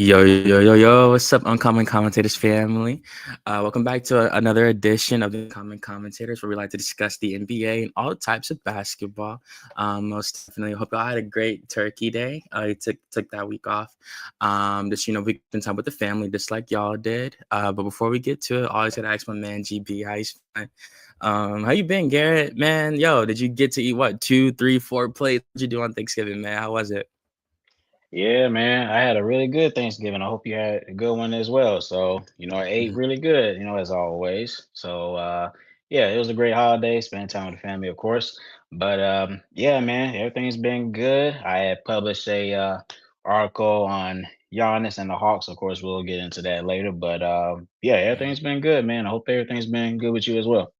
Yo, what's up, Uncommon Commentators family? Welcome back to another edition of the Uncommon Commentators, where we like to discuss the NBA and all types of basketball. Most definitely, hope y'all had a great Turkey Day. You took that week off. Just we spent time with the family, just like y'all did. But before we get to it, I always gotta ask my man GB, how he's feeling. How you been, Garrett? Man, yo, did you get to eat what, two, three, four plates? What'd you do on Thanksgiving, man? How was it? Yeah, man, I had a really good Thanksgiving. I hope you had a good one as well. So, I ate really good, as always. So, yeah, it was a great holiday, spending time with the family, of course. But yeah, man, everything's been good. I had published a article on Giannis and the Hawks. Of course, we'll get into that later. But yeah, everything's been good, man. I hope everything's been good with you as well.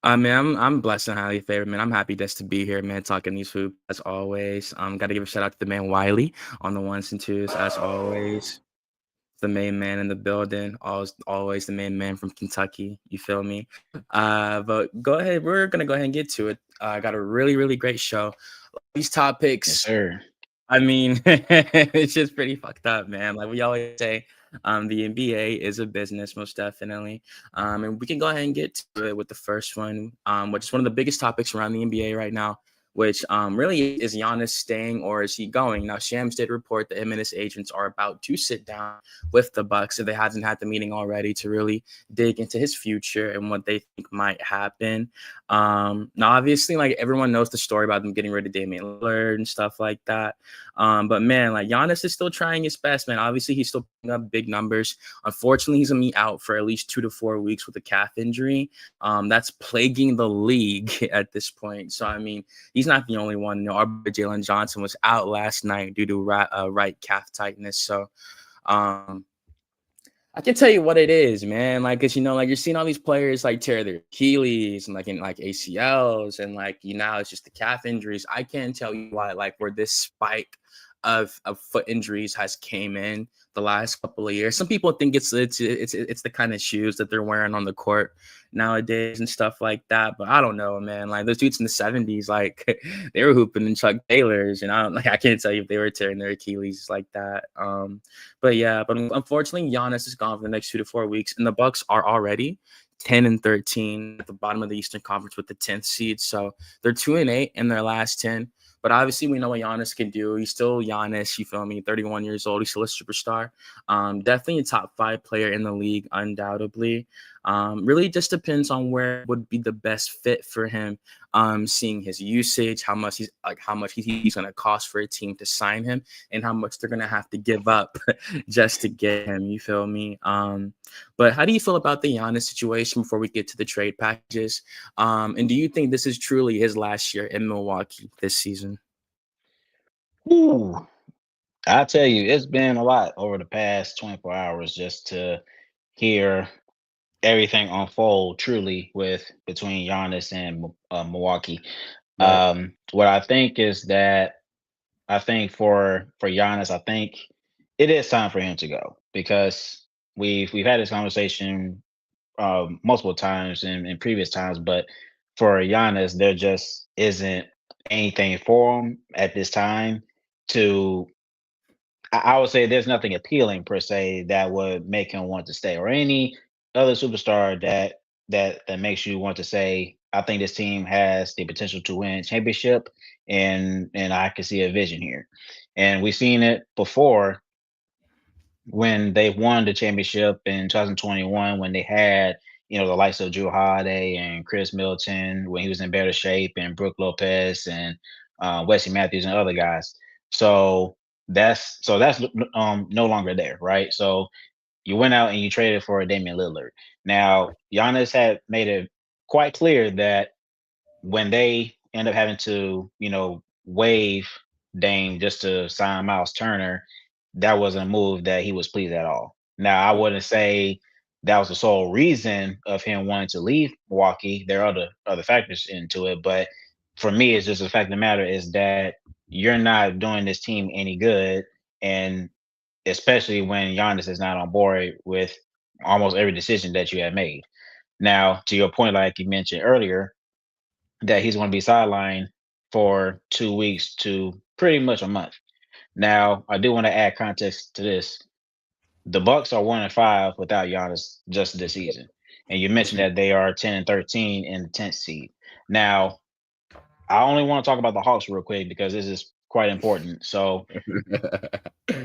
I'm blessed and highly favored, man. I'm happy just to be here, man, talking these food as always. Got to give a shout out to the man Wiley on the ones and twos as always. The main man in the building, always the main man from Kentucky. You feel me? But go ahead. We're gonna go ahead and get to it. I got a really great show. These Yes, topics, sir. I mean, it's just pretty fucked up, man. Like we always say, the NBA is a business, most definitely. And we can go ahead and get to it with the first one, which is one of the biggest topics around the NBA right now, which really is Giannis staying or is he going? Now, Shams did report that him and his agents are about to sit down with the Bucks if they hasn't had the meeting already to really dig into his future and what they think might happen. Now, obviously, like everyone knows the story about them getting rid of Damian Lillard and stuff like that. But man, like Giannis is still trying his best, man. Obviously, he's still putting up big numbers. Unfortunately, he's gonna be out for at least 2 to 4 weeks with a calf injury. That's plaguing the league at this point. So I mean, he's not the only one. Our boy Jalen Johnson was out last night due to right calf tightness. So um, I can tell you what it is, man. Like, cause like you're seeing all these players like tear their Achilles and like in like ACLs and like it's just the calf injuries. I can't tell you why where this spike of foot injuries has came in the last couple of years. Some people think it's the kind of shoes that they're wearing on the court nowadays and stuff like that. But I don't know, man. Like those dudes in the 70s, like they were hooping in Chuck Taylors, and I can't tell you if they were tearing their Achilles like that. But yeah, but unfortunately, Giannis is gone for the next 2 to 4 weeks, and the Bucks are already 10-13 at the bottom of the Eastern Conference with the 10th seed. So they're 2-8 in their last 10. But obviously, we know what Giannis can do. He's still Giannis, you feel me? 31 years old. He's still a superstar. Definitely a top 5 player in the league, undoubtedly. Really just depends on where would be the best fit for him. Seeing his usage, how much he's going to cost for a team to sign him, and how much they're going to have to give up just to get him. You feel me? But how do you feel about the Giannis situation before we get to the trade packages? And do you think this is truly his last year in Milwaukee this season? Ooh, I tell you, it's been a lot over the past 24 hours just to hear everything unfold truly with between Giannis and Milwaukee. Right. What I think is that I think for Giannis, I think it is time for him to go because we've had this conversation multiple times in previous times, but for Giannis, there just isn't anything for him at this time to I would say there's nothing appealing per se that would make him want to stay, or any other superstar that makes you want to say, I think this team has the potential to win a championship, and I can see a vision here. And we've seen it before when they won the championship in 2021 when they had the likes of Drew Holiday and Chris Middleton when he was in better shape, and Brooke Lopez and Wesley Matthews and other guys. So that's no longer there, right? So you went out and you traded for Damian Lillard. Now Giannis had made it quite clear that when they end up having to, waive Dame just to sign Miles Turner, that wasn't a move that he was pleased at all. Now, I wouldn't say that was the sole reason of him wanting to leave Milwaukee. There are other factors into it, but for me, it's just the fact of the matter is that you're not doing this team any good, and especially when Giannis is not on board with almost every decision that you have made. Now, to your point, like you mentioned earlier, that he's going to be sidelined for 2 weeks to pretty much a month. Now, I do want to add context to this. The Bucks are 1-5 without Giannis just this season, and you mentioned that they are 10-13 in the 10th seed. Now, I only want to talk about the Hawks real quick because this is quite important. So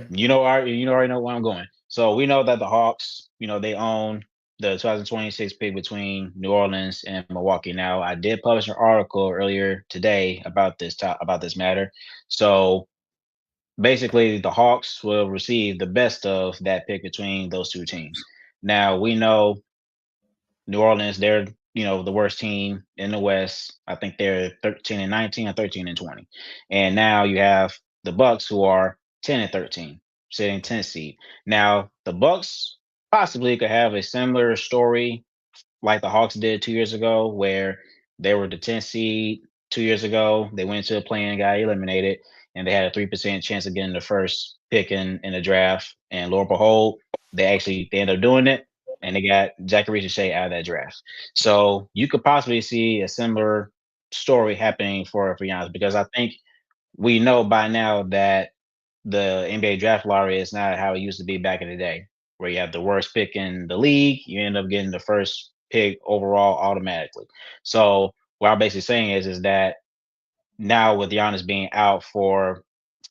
you already know where I'm going. So we know that the Hawks, they own the 2026 pick between New Orleans and Milwaukee. Now, I did publish an article earlier today about about this matter. So basically, the Hawks will receive the best of that pick between those two teams. Now we know New Orleans, they're the worst team in the West. I think they're 13-19 or 13-20. And now you have the Bucks who are 10-13, sitting 10th seed. Now the Bucks possibly could have a similar story like the Hawks did 2 years ago, where they were the 10th seed 2 years ago. They went to a play and got eliminated, and they had a 3% chance of getting the first pick in the draft. And lo and behold, they ended up doing it, and they got Zachary Shea out of that draft. So you could possibly see a similar story happening for Giannis, because I think we know by now that the NBA draft lottery is not how it used to be back in the day, where you have the worst pick in the league, you end up getting the first pick overall automatically. So what I'm basically saying is that now with Giannis being out for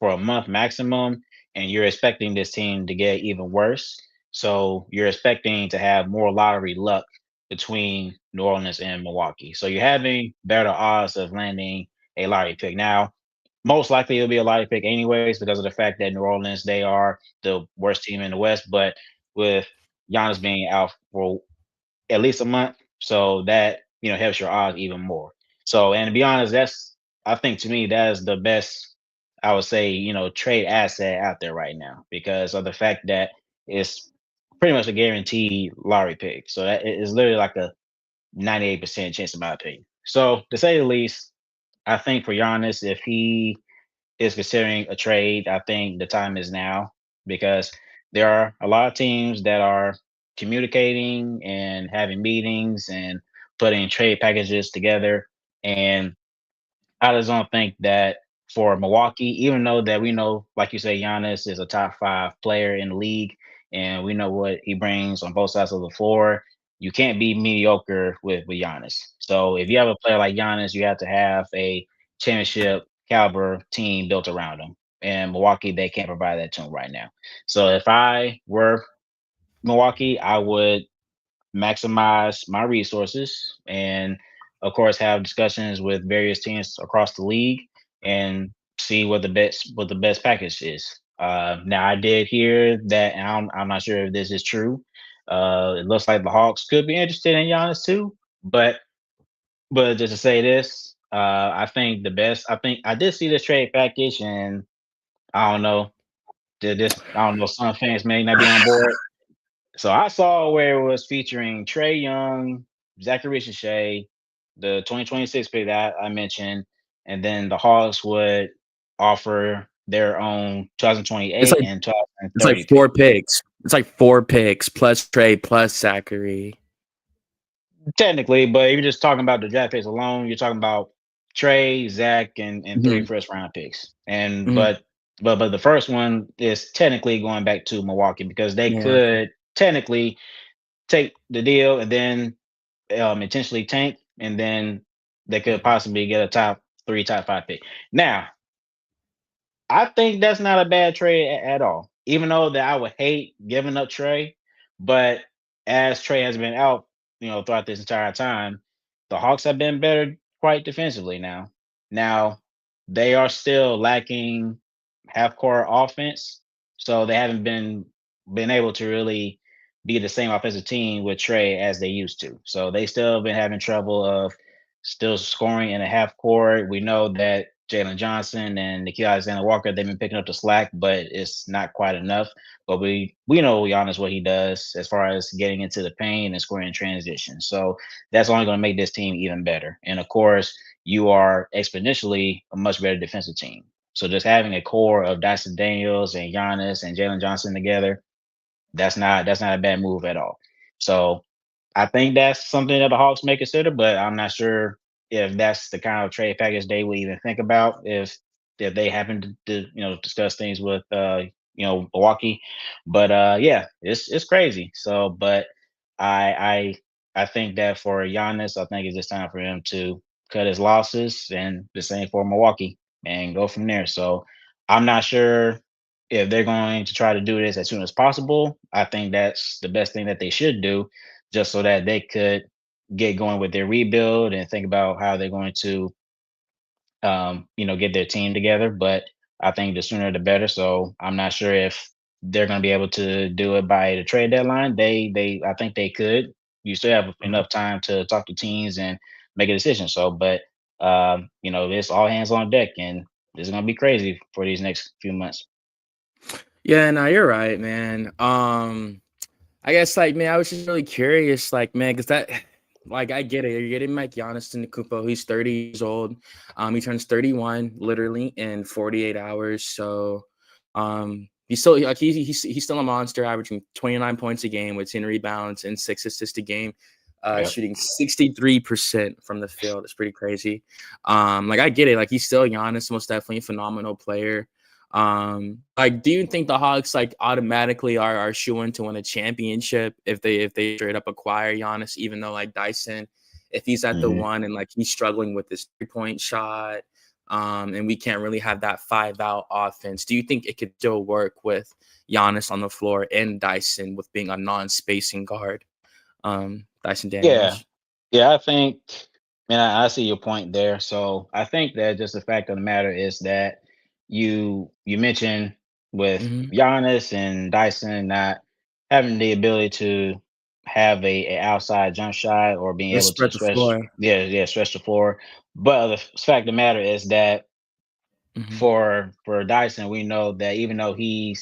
a month maximum, and you're expecting this team to get even worse. So you're expecting to have more lottery luck between New Orleans and Milwaukee. So you're having better odds of landing a lottery pick. Now, most likely it'll be a lottery pick anyways because of the fact that New Orleans, they are the worst team in the West. But with Giannis being out for at least a month, so that helps your odds even more. So, and to be honest, I think to me that is the best, I would say, trade asset out there right now because of the fact that it's pretty much a guaranteed lottery pick. So that is literally like a 98% chance in my opinion. So to say the least, I think for Giannis, if he is considering a trade, I think the time is now because there are a lot of teams that are communicating and having meetings and putting trade packages together. And I just don't think that for Milwaukee, even though that we know, like you say, Giannis is a top 5 player in the league, and we know what he brings on both sides of the floor. You can't be mediocre with Giannis. So if you have a player like Giannis, you have to have a championship caliber team built around him. And Milwaukee, they can't provide that to him right now. So if I were Milwaukee, I would maximize my resources and of course have discussions with various teams across the league and see what the best package is. Now I did hear that, and I'm not sure if this is true. It looks like the Hawks could be interested in Giannis too, but just to say this, I think I did see this trade package, and I don't know, I don't know, some fans may not be on board. So I saw where it was featuring Trey Young, Zachary Shea, the 2026 pick that I mentioned, and then the Hawks would offer their own It's 2028 like and it's like 2030 pick. 4 picks. It's like 4 picks plus Trey plus Zachary. Technically, but if you're just talking about the draft picks alone, you're talking about Trey, Zach, and three Mhm, first round picks. And mhm. but the first one is technically going back to Milwaukee because they Milwaukee. could technically take the deal and then intentionally tank, and then they could Mhm. possibly get a top 3, top 5 pick. Now, I think that's not a bad trade at all. Even though that I would hate giving up Trey, but as Trey has been out, throughout this entire time, the Hawks have been better quite defensively now. Now, they are still lacking half court offense, so they haven't been able to really be the same offensive team with Trey as they used to. So they still been having trouble of still scoring in a half court. We know that Jalen Johnson and Nikhil Alexander Walker, they've been picking up the slack, but it's not quite enough. But we know Giannis what he does as far as getting into the paint and scoring in transition. So that's only going to make this team even better. And of course, you are exponentially a much better defensive team. So just having a core of Dyson Daniels and Giannis and Jalen Johnson together, that's not a bad move at all. So I think that's something that the Hawks may consider, but I'm not sure if that's the kind of trade package they would even think about if if they happen to discuss things with Milwaukee. But yeah, it's crazy. So, but I I think that for Giannis, I think it's just time for him to cut his losses, and the same for Milwaukee, and go from there. So I'm not sure if they're going to try to do this as soon as possible. I think that's the best thing that they should do, just so that they could get going with their rebuild and think about how they're going to get their team together. But I think the sooner the better. So I'm not sure if they're going to be able to do it by the trade deadline. I think they could. You still have Mhm. enough time to talk to teams and make a decision. So, but it's all hands on deck, and it's going to be crazy for these next few months. Yeah, no, you're right, man. I guess like man, I was just really curious, like man, because that like I get it. You're getting Mike Giannis Antetokounmpo. He's 30 years old. He turns 31 literally in 48 hours. So he's still like he's still a monster, averaging 29 points a game with 10 rebounds and 6 assists a game. Yep. Shooting 63% from the field. It's pretty crazy. Like I get it. Like he's still Giannis, most definitely a phenomenal player. Like, do you think the Hawks like automatically are shooing to win a championship if they straight up acquire Giannis, even though like Dyson, if he's at the hmm one and like he's struggling with his 3-point shot, and we can't really have that 5 out offense. Do you think it could still work with Giannis on the floor and Dyson with being a non-spacing guard? Dyson Yeah, Daniels. yeah. I think, and I see your point there. So I think that just the fact of the matter is that you mentioned with Mm-hmm. Giannis and Dyson not having the ability to have a outside jump shot or being Let's able to spread the stretch, floor. stretch the floor. But the fact of the matter is that Mm-hmm. for Dyson, we know that even though he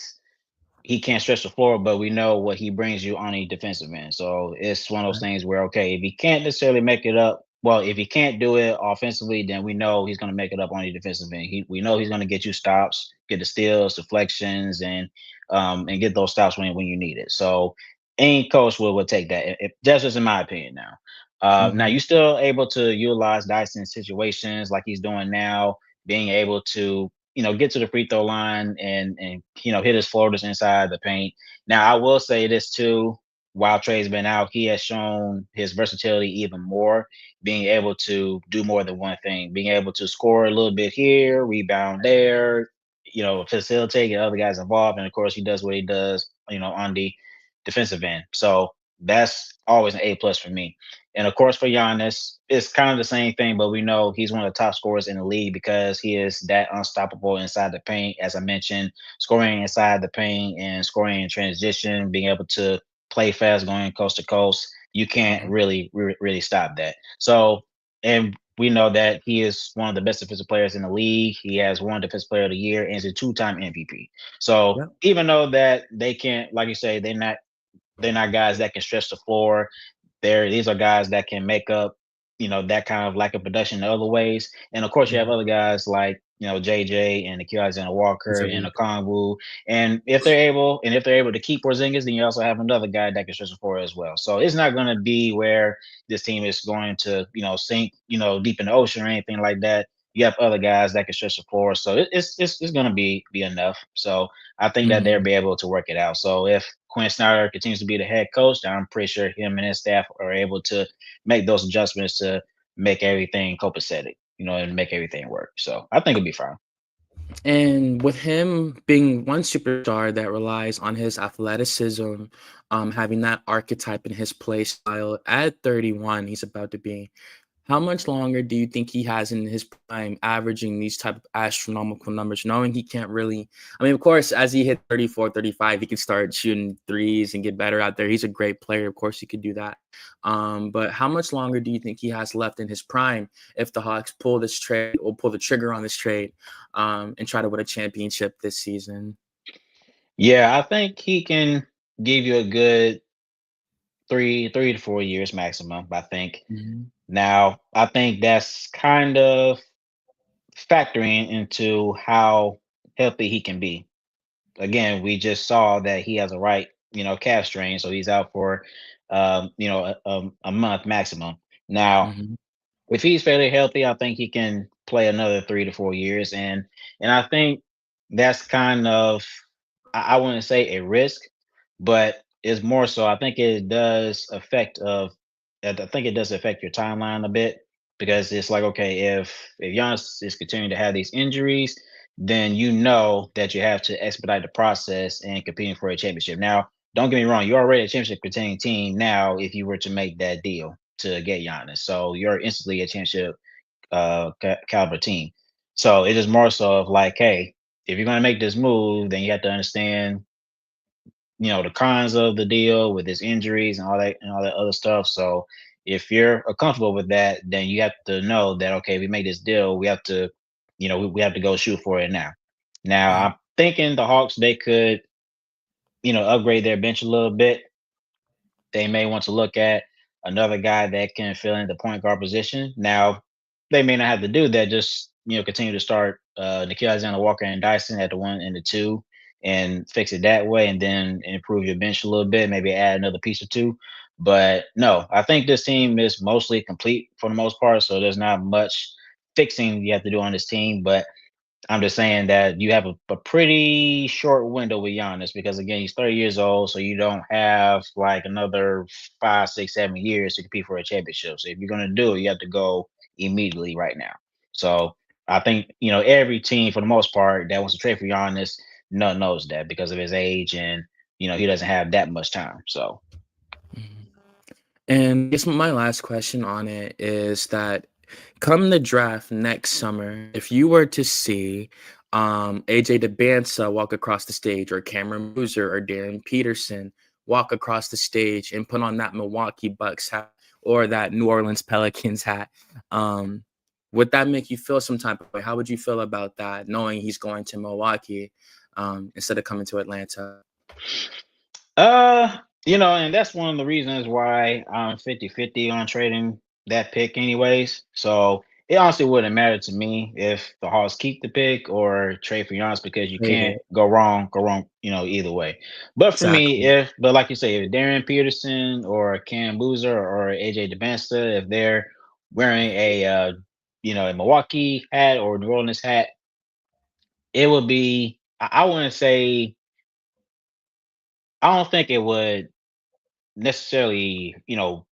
can't stretch the floor, but we know what he brings you on a defensive end. So it's one of those Right. things where, okay, if he can't necessarily make it up, well, if he can't do it offensively, then we know he's going to make it up on the defensive end. We know he's going to get you stops, get the steals, deflections, and get those stops when you need it. So any coach will take that. That's just in my opinion now. Now Mm-hmm. you still able to utilize Dyson in situations like he's doing now, being able to get to the free throw line and hit his floaters inside the paint. Now, I will say this too. While Trey's been out, he has shown his versatility even more, being able to do more than one thing, being able to score a little bit here, rebound there, facilitate, get other guys involved. And of course, he does what he does, on the defensive end. So that's always an A+ for me. And of course, for Giannis, it's kind of the same thing, but we know he's one of the top scorers in the league because he is that unstoppable inside the paint. As I mentioned, scoring inside the paint and scoring in transition, being able to play fast, going coast to coast, you can't Uh-huh. really stop that. So, and we know that he is one of the best defensive players in the league. He has won Defensive Player of the Year and is a two-time MVP. So Yep. even though that they can't, like you say, they're not guys that can stretch the floor. These are guys that can make up, that kind of lack of production in other ways. And of course, you have Mhm. other guys like JJ and Nikhil Alexander Walker and Exactly. Okongwu. And if they're able to keep Porzingis, then you also have another guy that can stretch the floor as well. So it's not going to be where this team is going to sink deep in the ocean or anything like that. You have other guys that can stretch the floor, so it's going to be enough. So I think that they'll Mhm. be able to work it out. So if Quinn Snyder continues to be the head coach, I'm pretty sure him and his staff are able to make those adjustments to make everything copacetic, and make everything work. So I think it'll be fine. And with him being one superstar that relies on his athleticism, having that archetype in his play style at 31, he's about to be. How much longer do you think he has in his prime averaging these type of astronomical numbers, knowing he can't really I mean, of course, as he hit 34, 35, he can start shooting threes and get better out there. He's a great player. Of course, he could do that. But how much longer do you think he has left in his prime if the Hawks pull this trade or pull the trigger on this trade, and try to win a championship this season? Yeah, I think he can give you a good 3 to 4 years maximum. I think. Mhm. Now, I think that's kind of factoring into how healthy he can be. Again, we just saw that he has a right, calf strain, so he's out for, a month maximum. Now, Mhm. if he's fairly healthy, I think he can. play another 3 to 4 years, and I think that's kind of I wouldn't say a risk, but it's more so I think it does affect I think it does affect your timeline a bit because it's like okay if Giannis is continuing to have these injuries, then you know that you have to expedite the process and competing for a championship. Now, don't get me wrong, you're already a championship contending team now if you were to make that deal to get Giannis. So you're instantly a championship caliber team. So it is more so of like, hey, if you're going to make this move, then you have to understand, the cons of the deal with his injuries and all that other stuff. So if you're comfortable with that, then you have to know that okay, we made this deal, we have to, we have to go shoot for it now. Now Mhm. I'm thinking the Hawks they could, upgrade their bench a little bit. They may want to look at another guy that can fill in the point guard position. Now, they may not have to do that. Just continue to start Nikhil Alexander Walker and Dyson at the 1 and the 2, and fix it that way, and then improve your bench a little bit. Maybe add another piece or two. But no, I think this team is mostly complete for the most part. So there's not much fixing you have to do on this team. But I'm just saying that you have a pretty short window with Giannis because again, he's 30 years old, so you don't have like another 5, 6, 7 years to compete for a championship. So if you're gonna do it, you have to go immediately right now. So I think every team for the most part that wants to trade for Giannis, knows that because of his age and he doesn't have that much time. So Mhm. And I guess my last question on it is that come the draft next summer, if you were to see AJ DeBansa walk across the stage, or Cameron Boozer or Darren Peterson walk across the stage and put on that Milwaukee Bucks hat or that New Orleans Pelicans hat, um, would that make you feel some type of way? How would you feel about that, knowing he's going to Milwaukee instead of coming to Atlanta? Uh, and that's one of the reasons why I'm 50-50 on trading that pick anyways. So it honestly wouldn't matter to me if the Hawks keep the pick or trade for Giannis because you Trade can't it. go wrong, either way. But for me, Exactly. but like you say, if Darren Peterson or Cam Boozer or AJ DeBansta, if they're wearing a Milwaukee hat or New Orleans hat, it would be, I wouldn't say, I don't think it would necessarily,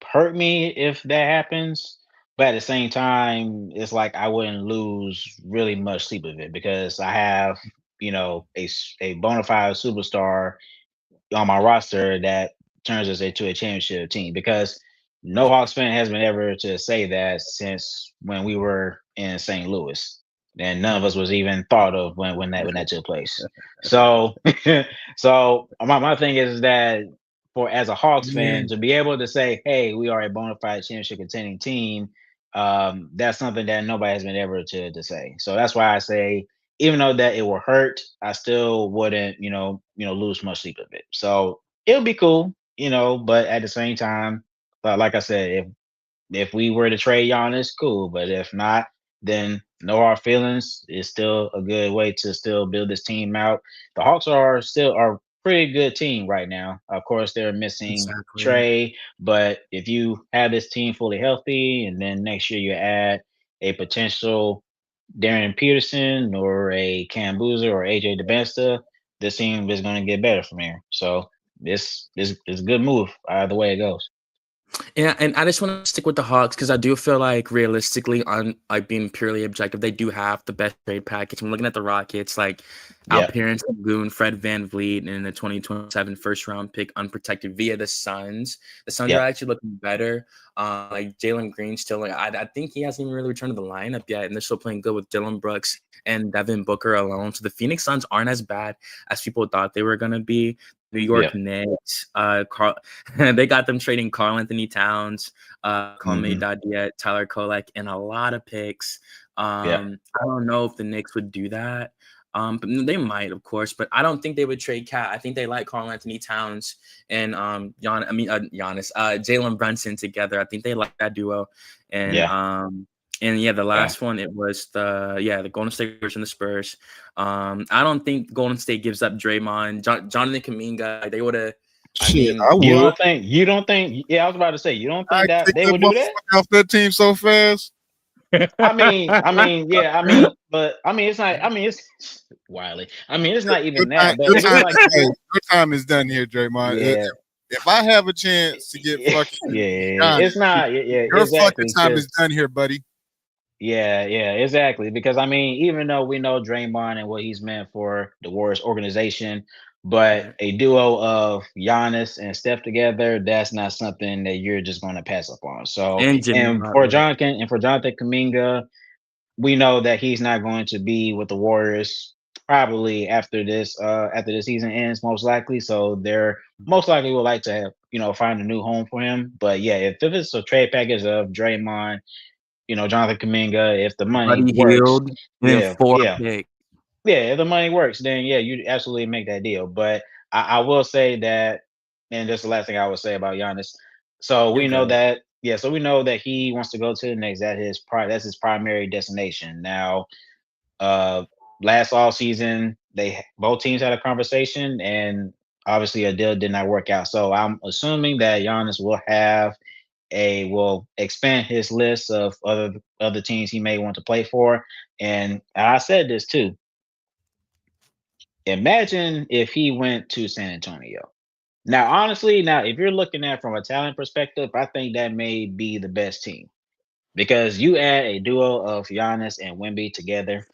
hurt me if that happens. But at the same time, it's like I wouldn't lose really much sleep of it because I have, a bona fide superstar on my roster that turns us into a championship team because no Hawks fan has been ever to say that since when we were in St. Louis. And none of us was even thought of when that took place. So so my thing is that for as a Hawks fan Yeah. to be able to say, hey, we are a bona fide championship contending team, that's something that nobody has been ever to say. So that's why I say even though that it will hurt, I still wouldn't, lose much sleep of it. So it would be cool, but at the same time, like I said, if we were to trade Giannis, cool. But if not, then no hard feelings. Is still a good way to still build this team out. The Hawks are still are a pretty good team right now. Of course, they're missing Exactly. Trey, but if you have this team fully healthy, and then next year you add a potential Darren Peterson or a Cam Boozer or AJ DeBesta, this team is going to get better from here. So this is a good move either way it goes. Yeah, and I just want to stick with the Hawks because I do feel like realistically, on like being purely objective, they do have the best trade package. I'm looking at the Rockets, like Yeah, Alperen Sengun, Fred VanVleet, and the 2027 first round pick unprotected via the Suns. The Suns are yeah, actually looking better. Like Jalen Green still, like I think he hasn't even really returned to the lineup yet, and they're still playing good with Dylan Brooks and Devin Booker alone. So the Phoenix Suns aren't as bad as people thought they were gonna be. New yeah. York Knicks, Carl, they got them trading Karl Anthony Towns, Kwame Hmm. Dadiet, Tyler Kolek, and a lot of picks. Yeah, I don't know if the Knicks would do that. But they might, of course, but I don't think they would trade Cat. I think they like Karl Anthony Towns and Giannis, Jalen Brunson together. I think they like that duo. And yeah, and yeah, the yeah. last one it was the Golden State Warriors and the Spurs. I don't think Golden State gives up Draymond, Jonathan Kuminga. Like, they would have. I Shit, mean, I would. You don't think, yeah, I was about to say, you don't I think that take they that would do that? motherfucker off that team so fast. Yeah, but it's not. It's Wiley. It's not even that. But Your it's just time, like, hey, your time is done here, Draymond. yeah, If I have a chance to get fucking yeah, Giannis, it's not. Yeah, your fucking exactly. time is Because done here, buddy. yeah, exactly. Because even though we know Draymond and what he's meant for the Warriors organization, but Right. a duo of Giannis and Steph together, that's not something that you're just going to pass up on. So, And Jimmy and for Butler. Jonathan Kaminga, we know that he's not going to be with the Warriors probably after this season ends, most likely. So they're most likely would like to have, find a new home for him. But yeah, if it's a trade package of Draymond, Jonathan Kaminga, if the money Buddy works, Hield, and then yeah, 4 yeah, picks. yeah, if the money works, then yeah, you absolutely make that deal. But I will say that, and just the last thing I would say about Giannis. So You're we know good. that, yeah, so we know that he wants to go to the Knicks. That's his primary destination. Now, uh, last all season, both teams had a conversation, and obviously a deal did not work out. So I'm assuming that Giannis will expand his list of other teams he may want to play for. And I said this too. Imagine if he went to San Antonio. Now, honestly, if you're looking at from a talent perspective, I think that may be the best team because you add a duo of Giannis and Wemby together.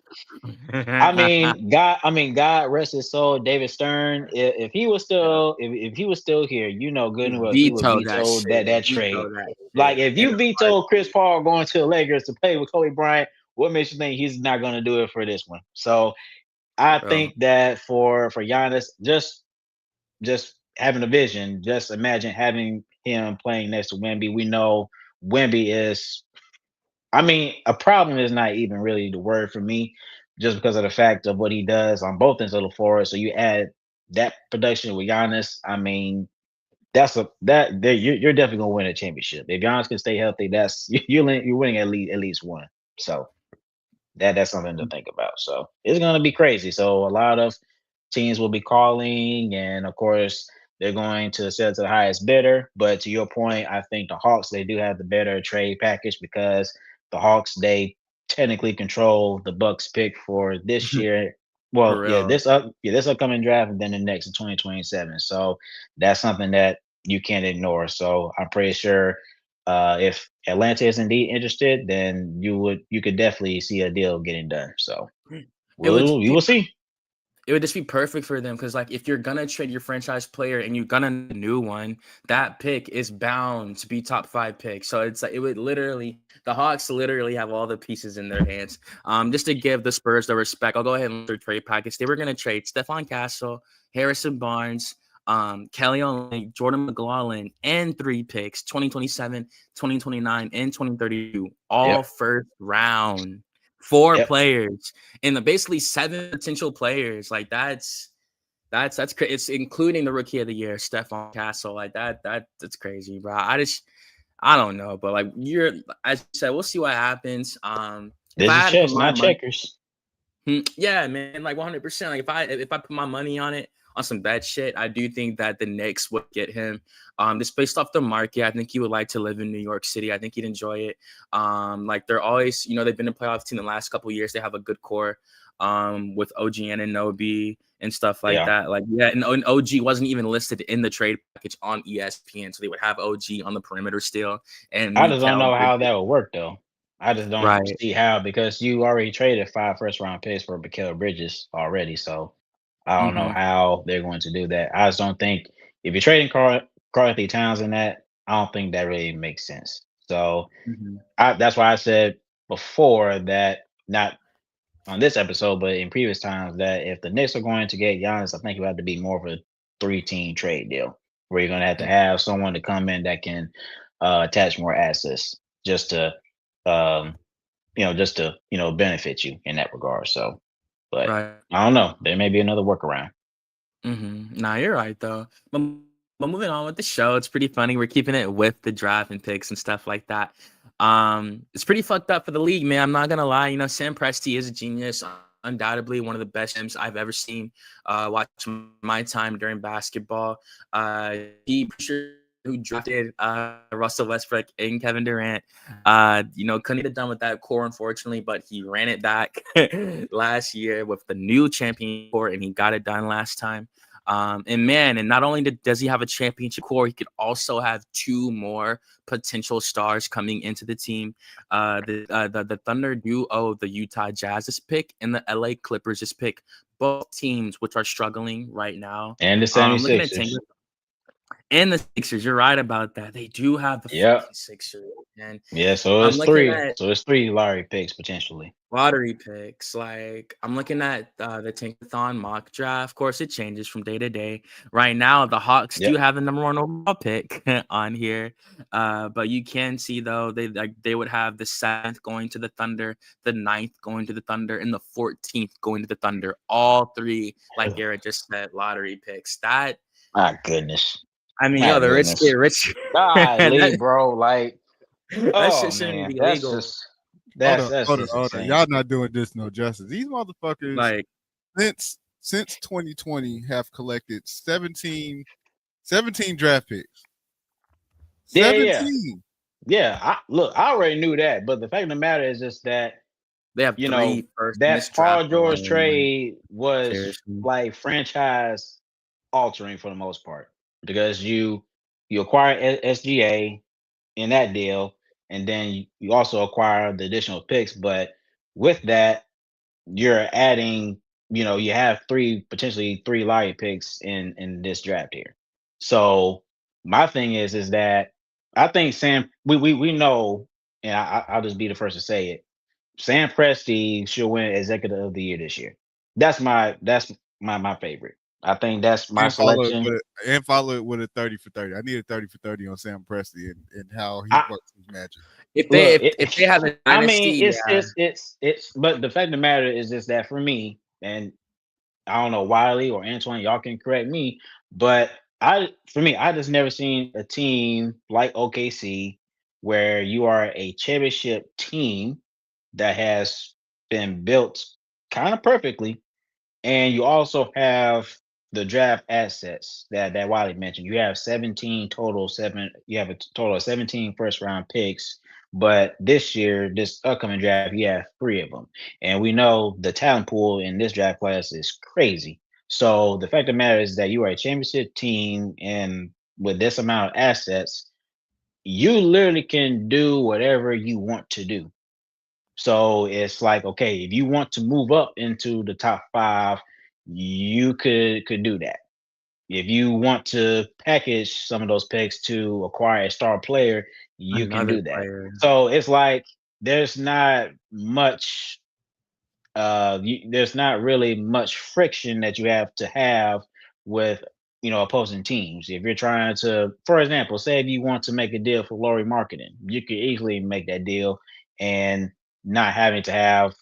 God rest his soul, David Stern. If he was Yeah. still, if he was still here, you know good He and well he would vetoed that veto shit. that trade. Veto that Like shit if in you a veto Chris heartbeat. Paul going to the Lakers to play with Kobe Bryant, what makes you think he's not going to do it for this one? So For I real. think that for Giannis, just having a vision, just imagine having him playing next to Wemby. We know Wemby is, a problem is not even really the word for me, just because of the fact of what he does on both ends of the floor. So you add that production with Giannis. You're definitely gonna win a championship if Giannis can stay healthy. That's you're winning at least one. So that's something to think about. So it's gonna be crazy. So a lot of teams will be calling, and of course they're going to sell to the highest bidder. But to your point, I think the Hawks they do have the better trade package because the Hawks they technically control the Bucks pick for this year. For Well, real. this upcoming draft, and then the next in 2027. So that's something that you can't ignore. So I'm pretty sure if Atlanta is indeed interested, then you could definitely see a deal getting done. So It would we be will see. it would just be perfect for them because, like, if you're gonna trade your franchise player and you're gonna need a new one, that pick is bound to be top 5 pick. So it's like the Hawks literally have all the pieces in their hands. Just to give the Spurs the respect, I'll go ahead and look their trade package. They were gonna trade Stephon Castle, Harrison Barnes, Kelly Olynyk, Jordan McLaughlin, and 3 picks, 2027, 2029, and 2032, all Yep. first round. 4 Yep. players and the basically 7 potential players. Like that's crazy. It's including the rookie of the year, Stephon Castle. Like that's crazy, bro. I don't know, but like as you said, we'll see what happens. If This I is had to put chess, my not money, checkers. yeah, man, like 100%. Like if I put my money on it on some bad shit, I do think that the Knicks would get him. Just based off the market, I think he would like to live in New York City. I think he'd enjoy it. Like they're always, they've been in playoff team the last couple of years. They have a good core. With OG and Anunoby and stuff like Yeah. that. Like and OG wasn't even listed in the trade package on ESPN, so they would have OG on the perimeter still and I just don't Mikal know how Bridges. that would work though. I just don't Right. see how because you already traded 5 first round picks for Mikal Bridges already. So I don't know Mm-hmm. how they're going to do that. I just don't think if you're trading Carl Anthony Towns in that, I don't think that really makes sense. So Mm-hmm. that's why I said before that not on this episode, but in previous times, that if the Knicks are going to get Giannis, I think it would have to be more of a 3-team trade deal where you're going to have someone to come in that can attach more assets just to, um, benefit you in that regard. So, but Right. I don't know. There may be another workaround. Nah, you're right though. But moving on with the show, it's pretty funny. We're keeping it with the draft and picks and stuff like that. It's pretty fucked up for the league, man. I'm not gonna lie. Sam Presti is a genius, undoubtedly one of the best games I've ever seen. Watch my time during basketball. He who drafted Russell Westbrook and Kevin Durant. Couldn't get done with that core, unfortunately, but he ran it back last year with the new champion core, and he got it done last time. And not only does he have a championship core, he could also have two more potential stars coming into the team. The Thunder do owe the Utah Jazz this pick and the LA Clippers this pick, both teams which are struggling right now. And the Looking at 76ers. and the Sixers, you're right about that. They do have the Yep. fucking Sixers. And Yeah, so I'm it's looking three. at So it's three lottery picks potentially. lottery picks. Like, I'm looking at the Tankathon mock draft. Of course, it changes from day to day. Right now, the Hawks do have the number 1 overall pick on here. But you can see, though, they would have the 7th going to the Thunder, the 9th going to the Thunder, and the 14th going to the Thunder. All three, like Garrett just said, lottery picks. That, my goodness. I mean, the rich get rich. Golly, bro. Like, that shit shouldn't be legal. That's hold on. Y'all not doing this no justice. These motherfuckers, like, since 2020, have collected 17 draft picks. 17. Yeah. I already knew that, but the fact of the matter is just that they have that Paul George trade was like franchise altering for the most part, because you acquire SGA in that deal, and then you also acquire the additional picks. But with that, you're adding, you have potentially three lottery picks in this draft here. So my thing is that I think we know, and I'll just be the first to say it, Sam Presti should win Executive of the Year this year. That's my favorite. I think that's my selection. Follow it with a 30 for 30. I need a 30 for 30 on Sam Presti and how he works his magic. If they have a dynasty, it's but the fact of the matter is just that for me, and I don't know, Wiley or Antoine, y'all can correct me, but I just never seen a team like OKC where you are a championship team that has been built kind of perfectly, and you also have the draft assets that Wiley mentioned. You have 17 total, you have a total of 17 first round picks, but this upcoming draft, you have 3 of them. And we know the talent pool in this draft class is crazy. So the fact of the matter is that you are a championship team, and with this amount of assets, you literally can do whatever you want to do. So it's like, okay, if you want to move up into the top 5, you could do that. If you want to package some of those picks to acquire a star player, you can do that. So it's like there's not much there's not really much friction that you have to have with opposing teams. If you're trying to, for example, say if you want to make a deal for Laurie Marketing, you could easily make that deal and not having to have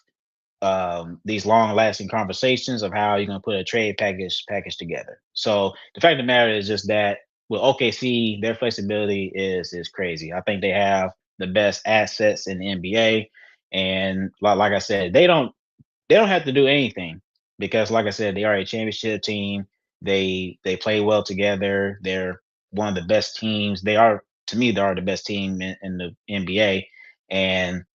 these long-lasting conversations of how you're going to put a trade package together. So the fact of the matter is just that with OKC, their flexibility is crazy. I think they have the best assets in the NBA, and like I said, they don't have to do anything, because, like I said, they are a championship team. They play well together. They're one of the best teams. To me, they are the best team in the NBA, and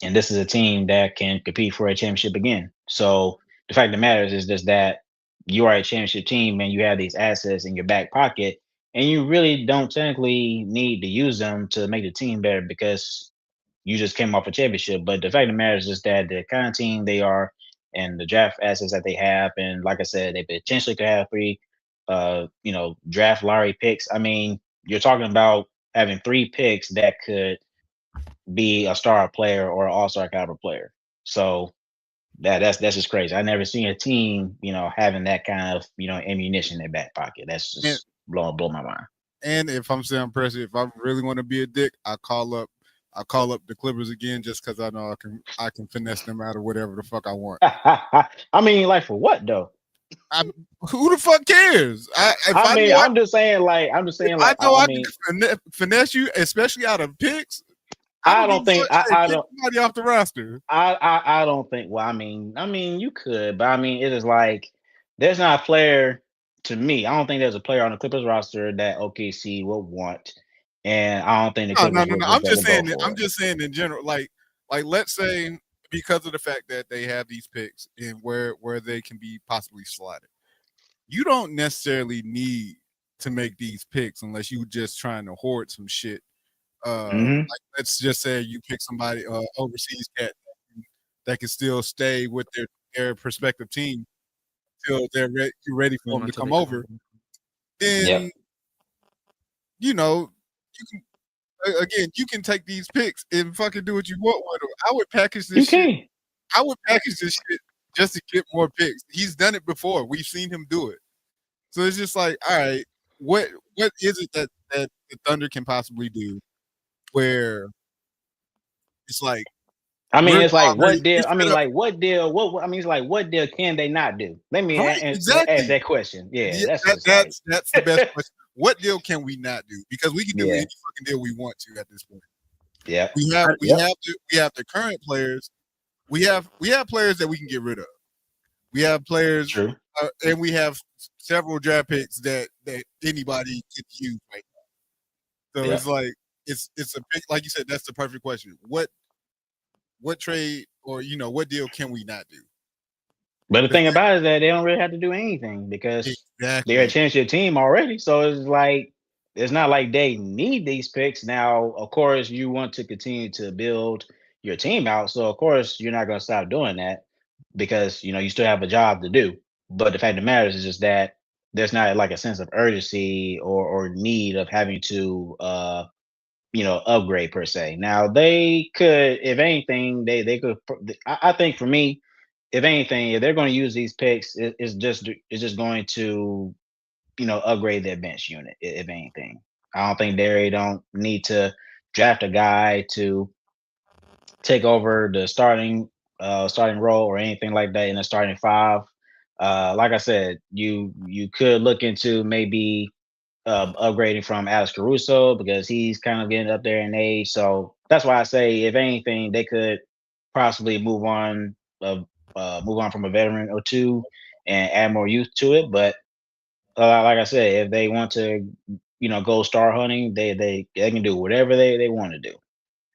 this is a team that can compete for a championship again. So the fact of the matter is just that you are a championship team and you have these assets in your back pocket, and you really don't technically need to use them to make the team better, because you just came off a championship. But the fact of the matter is just that the kind of team they are and the draft assets that they have, and like I said, they potentially could have 3 draft lottery picks. I mean, you're talking about having 3 picks that could be a star player or an all-star caliber player. So that's just crazy. I never seen a team, having that kind of, ammunition in their back pocket. That's just blow my mind. And if I'm Sam Presti, if I really want to be a dick, I call up the Clippers again, just because I know I can finesse them out of whatever the fuck I want. I mean, like, for what though? Who the fuck cares? I'm just saying, like, I know I can finesse you, especially out of picks. I don't think somebody off the roster. I don't think. Well, I mean, you could, but I mean, it is like there's not a player to me, I don't think there's a player on the Clippers roster that OKC will want, and I don't think the No, no, Clippers no, will, no. will, I'm go, just will go saying. for I'm it. just saying in general. Like let's say because of the fact that they have these picks and where they can be possibly slotted, you don't necessarily need to make these picks unless you just trying to hoard some shit. Mm-hmm. Like let's just say you pick somebody overseas cat that can still stay with their prospective team till you're ready for them to Until come they come over. over. Yep. Then you know you can again you can take these picks and fucking do what you want with them. I would package You this shit. can. I would package this shit just to get more picks. He's done it before. We've seen him do it. So it's just like, all right, what is it that the Thunder can possibly do where it's like I mean, we're it's like already what deal? we I mean, set up like what deal? I mean, it's like what deal can they not do? Let me right ask exactly. that question. Yeah, Yeah, that's just like, that's the best question. What deal can we not do? Because we can do any yeah, fucking deal we want to at this point. yep, We have we yep, have we have the current players. We have players that we can get rid of. We have players, true. and we have several draft picks that anybody can use right now. So Yep. it's like it's a pick, like you said. That's the perfect question. What trade or what deal can we not do? But the 'Cause thing about it is that they don't really have to do anything because they're a exactly. championship team already. So it's like it's not like they need these picks. Now, of course, you want to continue to build your team out. So of course you're not gonna stop doing that because you still have a job to do. But the fact of the matter is just that there's not like a sense of urgency or need of having to upgrade per se. Now they could, if anything, they could. I think for me, if anything, if they're going to use these picks, it's just going to upgrade their bench unit. If anything, I don't think they don't need to draft a guy to take over the starting role or anything like that in the starting five. Like I said, you could look into maybe upgrading from Alex Caruso because he's kind of getting up there in age. So that's why I say, if anything, they could possibly move on from a veteran or two and add more youth to it. But like I said, if they want to, go star hunting, they can do whatever they want to do.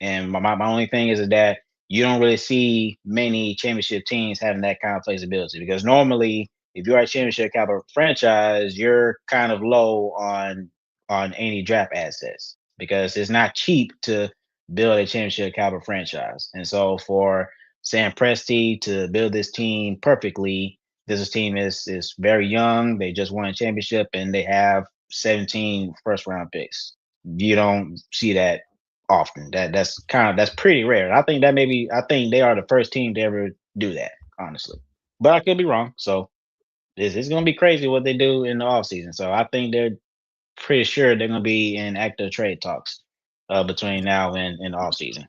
And my only thing is that you don't really see many championship teams having that kind of flexibility because normally, if you're a championship caliber franchise, you're kind of low on any draft assets because it's not cheap to build a championship caliber franchise. And so for Sam Presti to build this team perfectly, this team is very young. They just won a championship and they have 17 first round picks. You don't see that often. That's pretty rare. I think they are the first team to ever do that, honestly. But I could be wrong. So it's gonna be crazy what they do in the offseason. So I think they're pretty sure they're gonna be in active trade talks between now and the offseason.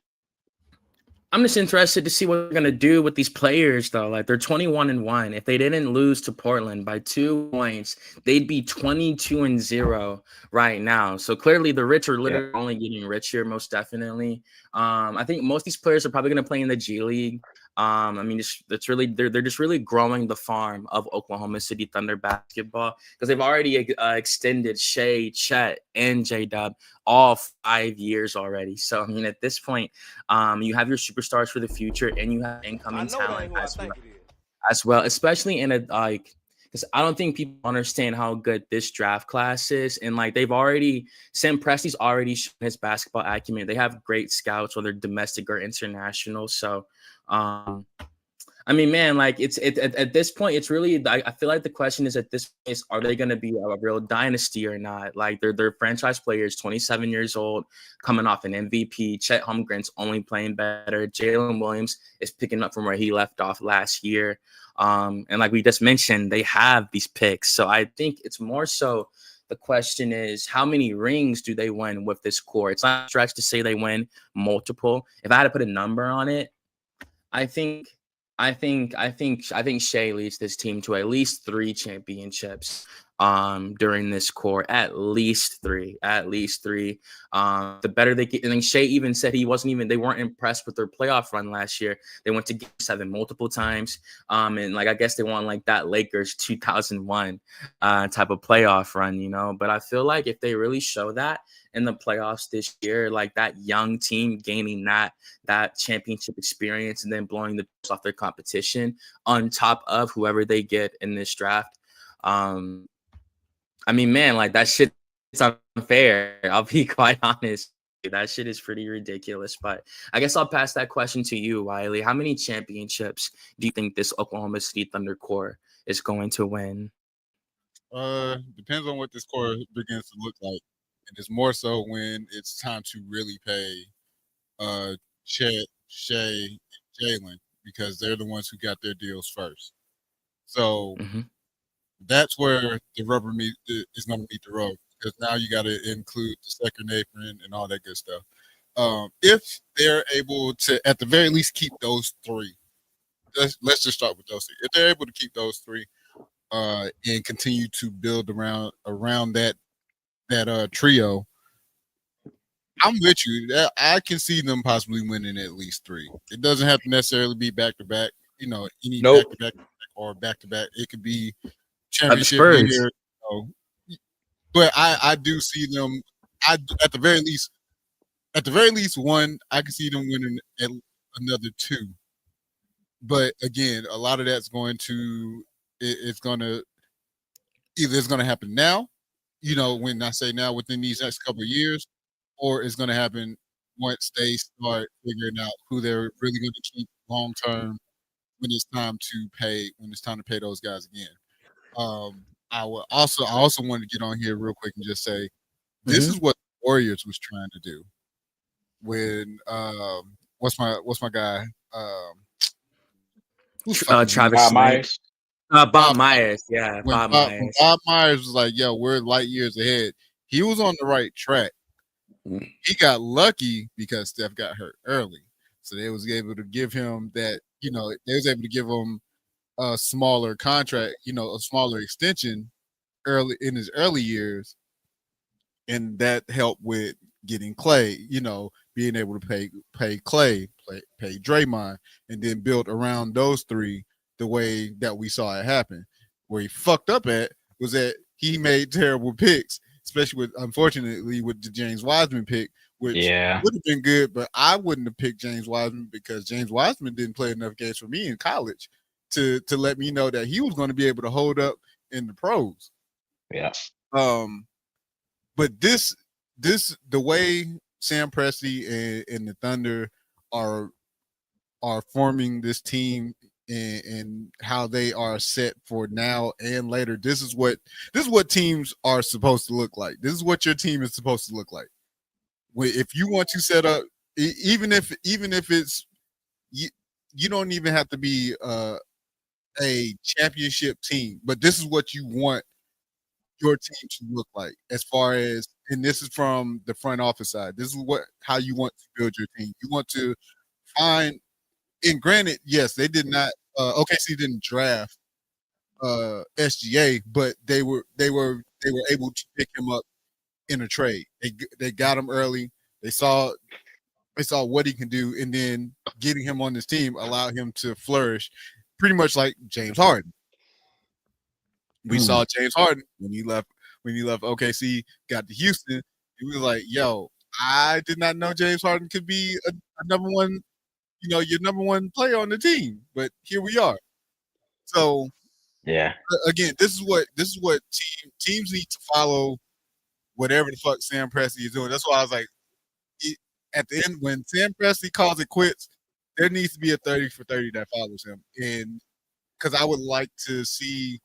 I'm just interested to see what they're gonna do with these players, though. Like they're 21-1. If they didn't lose to Portland by 2 points, they'd be 22-0 right now. So clearly, the rich are Yeah. literally only getting richer, most definitely. I think most of these players are probably gonna play in the G League. I mean, it's really they're just really growing the farm of Oklahoma City Thunder basketball because they've already extended Shea, Chet, and J Dub all 5 years already. So I mean, at this point. You have your superstars for the future, and you have incoming talent as well, especially in a because I don't think people understand how good this draft class is, and like Sam Presti's already shown his basketball acumen. They have great scouts, whether domestic or international. So, I mean, man, like at this point, it's really I feel like the question is at this point, are they going to be a real dynasty or not? Like they're franchise players, 27 years old, coming off an MVP. Chet Holmgren's only playing better. Jalen Williams is picking up from where he left off last year. And like we just mentioned, they have these picks. So I think it's more so the question is how many rings do they win with this core? It's not a stretch to say they win multiple. If I had to put a number on it, I think Shea leads this team to at least 3 championships. during this core, at least three. The better they get. And then Shea even said they weren't impressed with their playoff run last year. They went to Game 7 multiple times. And like, I guess they want like that Lakers 2001 type of playoff run, you know. But I feel like if they really show that in the playoffs this year, like that young team gaining that championship experience and then blowing the doors off their competition on top of whoever they get in this draft. I mean, man, like that shit's unfair. I'll be quite honest. That shit is pretty ridiculous. But I guess I'll pass that question to you, Wiley. How many championships do you think this Oklahoma City Thunder core is going to win? Depends on what this core begins to look like, and it's more so when it's time to really pay Chet, Shea, and Jalen, because they're the ones who got their deals first. So that's where the rubber is going to meet the road, because now you got to include the second apron and all that good stuff. If they're able to, at the very least, keep those three, let's just start with those three. If they're able to keep those three and continue to build around that trio, I'm with you. I can see them possibly winning at least three. It doesn't have to necessarily be back to back. You know, any back to back or back to back. It could be championship year. You know. But I do see them. At the very least one. I can see them winning at another two. But again, a lot of that's going to it's going to either it's going to happen now. You know, when I say now, within these next couple of years, or it's going to happen once they start figuring out who they're really going to keep long term when it's time to pay those guys again. I also wanted to get on here real quick and just say this is what the Warriors was trying to do when what's my guy Travis Myers. Bob Myers, yeah. When Bob Myers was like, "Yo, we're light years ahead," he was on the right track. He got lucky because Steph got hurt early, so they was able to give him that. You know, they was able to give him a smaller contract. You know, a smaller extension early in his early years, and that helped with getting Clay. You know, being able to pay Clay, pay Draymond, and then build around those three the way that we saw it happen. Where he fucked up at was that he made terrible picks, especially unfortunately with the James Wiseman pick, which would have been good, but I wouldn't have picked James Wiseman because James Wiseman didn't play enough games for me in college to let me know that he was going to be able to hold up in the pros. Yeah. But the way Sam Presti and the Thunder are forming this team and how they are set for now and later. This is what teams are supposed to look like. This is what your team is supposed to look like. If you want to set up, even if it's you don't even have to be a championship team, but this is what you want your team to look like, as far as, and this is from the front office side. This is how you want to build your team. You want to find, and granted, yes, they did not. OKC didn't draft SGA, but they were able to pick him up in a trade. They got him early. They saw what he can do, and then getting him on this team allowed him to flourish, pretty much like James Harden. We saw James Harden when he left OKC, got to Houston. He was like, "Yo, I did not know James Harden could be a number one, your number one player on the team, but here we are." So, again, this is what teams need to follow. Whatever the fuck Sam Presti is doing. That's why I was like, at the end, when Sam Presti calls it quits, there needs to be a 30 for 30 that follows him, and because I would like to see.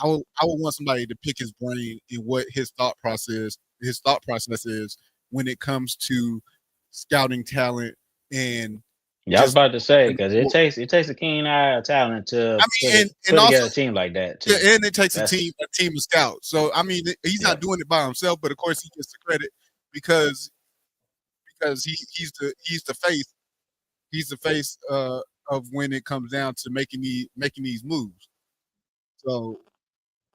I would want somebody to pick his brain in what his thought process is when it comes to scouting talent. And I was about to say, because it takes a keen eye of talent to put together a team like that too. Yeah, and it takes a team of scouts. So I mean, he's not doing it by himself, but of course he gets the credit because he's the face of when it comes down to making these moves. So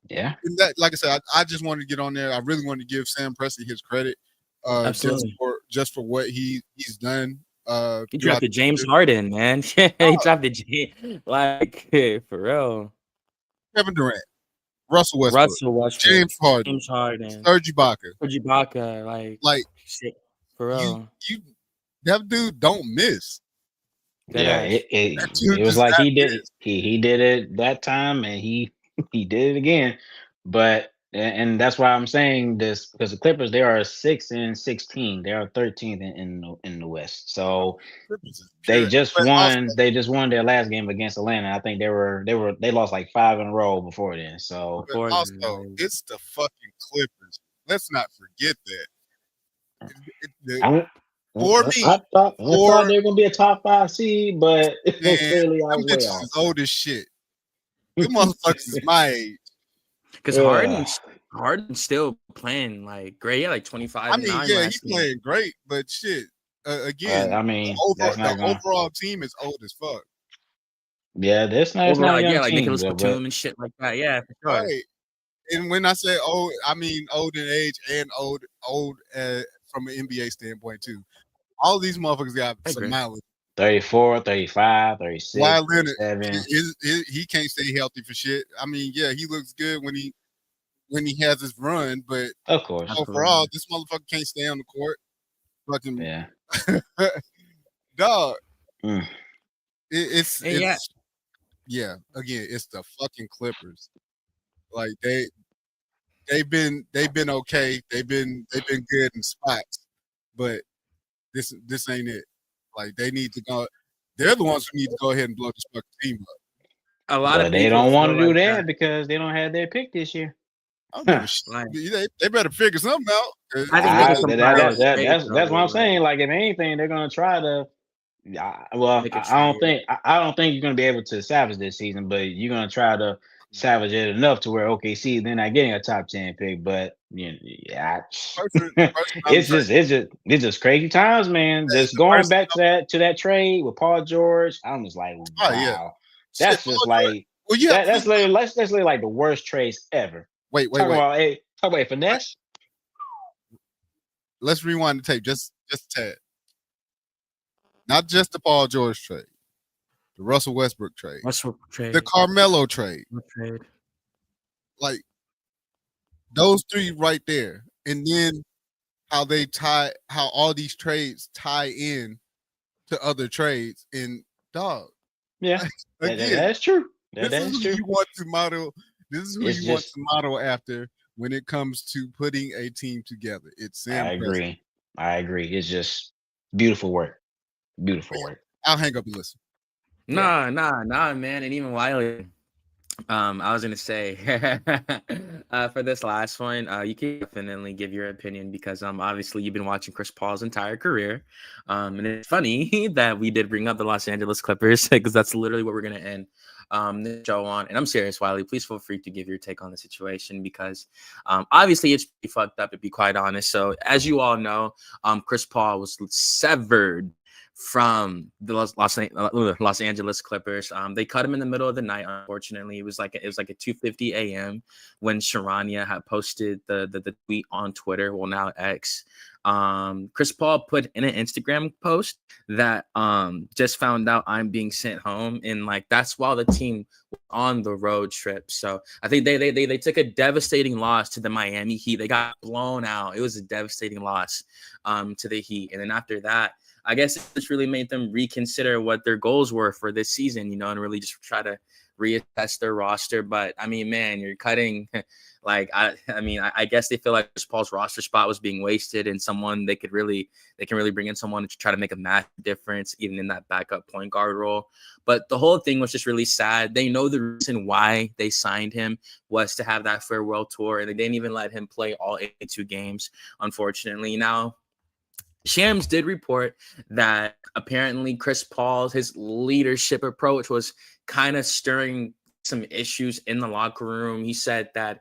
Yeah. And that, like I said, I just wanted to get on there. I really wanted to give Sam Presti his credit, Absolutely. just for what he's done. He Throughout drafted the James years. Harden, man. He Oh, drafted like for real. Kevin Durant, Russell Westbrook, Russell Westbrook, James Harden, James Harden, Serge Ibaka. Serge Ibaka, like Like shit, for you, real. you, that dude don't miss. Dead Yeah, ass. That dude it was does like not he did miss. he did it that time, and he he did it again. But and that's why I'm saying this, because the Clippers, they are 6-16. They are 13th in the West. So Clippers is they pure. just But also, won. They just won their last game against Atlanta. I think they lost like 5 in a row before then. So but Before then, also, like, it's the fucking Clippers. Let's not forget that. I For me, I thought for they were gonna be a top 5 seed, but man, clearly I them was way bitches is off. old as shit. Them motherfuckers is my age. because Ugh. Harden's still playing like great. Yeah, like 25 I and mean, 9 yeah, he last game. playing great, but shit. Again, I mean, that's the not gonna. overall team is old as fuck. Yeah, that's not. It's Overall, not a like, yeah, young like team Nicholas though, Batum but and shit like that. Yeah, for sure. Right. And when I say old, I mean old in age and old from an NBA standpoint too. All these motherfuckers got I some agree. mileage. 34, 35, 36, Why Leonard, 37. he can't stay healthy for shit. I mean, yeah, he looks good when he has his run, but Of course. overall, Absolutely. this motherfucker can't stay on the court. Fucking Yeah. dog. Mm. And yeah, It's yeah. Again, it's the fucking Clippers. Like they've been okay. They've been good in spots, but this ain't it. Like they need to go. They're the ones who need to go ahead and blow this fucking team up. a lot But of they people don't want feel to do like that. that because they don't have their pick this year. I don't give Huh. a shit. Like, They better figure something out. I think they could Because compile a trade That's what though. I'm Like, saying. Like, if anything, they're gonna try to. Well, make a trade. I don't think you're gonna be able to salvage this season, but you're gonna try to salvage it enough to where OKC they're not getting a top 10 pick. But you know, yeah, first round trade. it's just crazy times, man. Hey, Just the going first. back to that trade with Paul George, I'm just like, Oh yeah. wow, Shit, that's Paul just George. like Well, you have to think. that's literally like the worst trades ever. Wait, wait, wait. Talk about finesse. Let's rewind the tape just a tad. Not just the Paul George trade, the Russell Westbrook trade, Russell trade. the Carmelo trade. Trade. Like those three right there, and then how all these trades tie in to other trades. And dog, Yeah, again, that's true. this is That's who true. you want to model. This is who It's you want just to model after when it comes to putting a team together. It's Sam I Presti. agree. I agree. It's just beautiful work. Beautiful work. I'll hang up and listen. Yeah. Nah, man. And even Wiley. I was gonna say for this last one, you can definitely give your opinion because obviously you've been watching Chris Paul's entire career. And it's funny that we did bring up the Los Angeles Clippers because that's literally what we're gonna end this show on. And I'm serious, Wiley. Please feel free to give your take on the situation because obviously it's pretty fucked up to be quite honest. So as you all know, Chris Paul was severed from the Los Angeles Clippers. They cut him in the middle of the night. Unfortunately, it was like a 2:50 a.m. when Sharania had posted the tweet on Twitter. Well, now X. Chris Paul put in an Instagram post that just found out I'm being sent home, and like that's while the team was on the road trip. So I think they took a devastating loss to the Miami Heat. They got blown out. It was a devastating loss to the Heat, and then after that, I guess it just really made them reconsider what their goals were for this season, and really just try to reassess their roster. But I mean, man, you're cutting like I guess they feel like Chris Paul's roster spot was being wasted, and someone they can really bring in someone to try to make a massive difference, even in that backup point guard role. But the whole thing was just really sad. They know the reason why they signed him was to have that farewell tour, and they didn't even let him play all 82 games, unfortunately. Now, Shams did report that apparently Chris Paul's his leadership approach was kind of stirring some issues in the locker room. He said that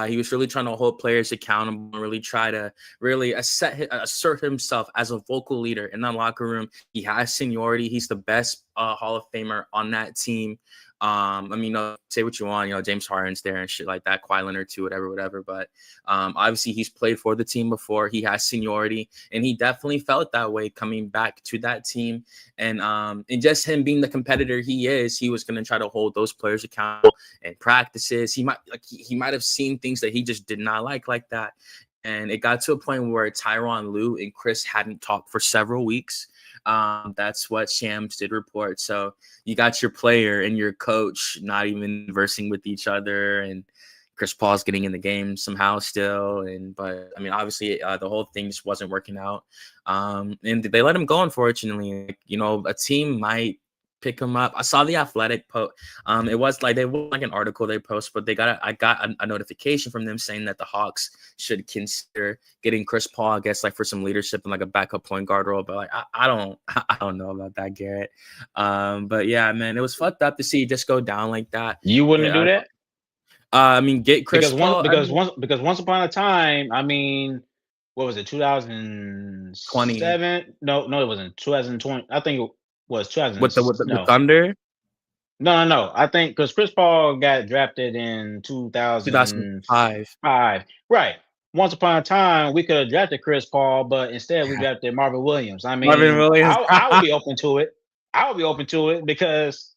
he was really trying to hold players accountable and really try to really assert himself as a vocal leader in that locker room. He has seniority. He's the best Hall of Famer on that team. I mean, say what you want, James Harden's there and shit like that, Kawhi Leonard too, whatever. But obviously, he's played for the team before. He has seniority, and he definitely felt that way coming back to that team. And just him being the competitor he is, he was going to try to hold those players accountable and practices. He might have seen things that he just did not like that. And it got to a point where Tyronn Lue and Chris hadn't talked for several weeks. That's what Shams did report. So you got your player and your coach not even conversing with each other, and Chris Paul's getting in the game somehow still. But I mean, obviously, the whole thing just wasn't working out. And they let him go, unfortunately. A team might pick him up. I saw the Athletic post. It was like an article they post, but I got a notification from them saying that the Hawks should consider getting Chris Paul, I guess, like for some leadership and like a backup point guard role. But like I don't know about that, Garrett. But yeah, man, it was fucked up to see it just go down like that. You wouldn't do that? I mean, get Chris Paul because once upon a time, I mean, what was it, 2007? No, it wasn't 2020. I think it was 2000. With the Thunder? No. I think because Chris Paul got drafted in 2005. Right. Once upon a time, we could have drafted Chris Paul, but instead we drafted Marvin Williams. I mean, Marvin Williams. I would be open to it. Because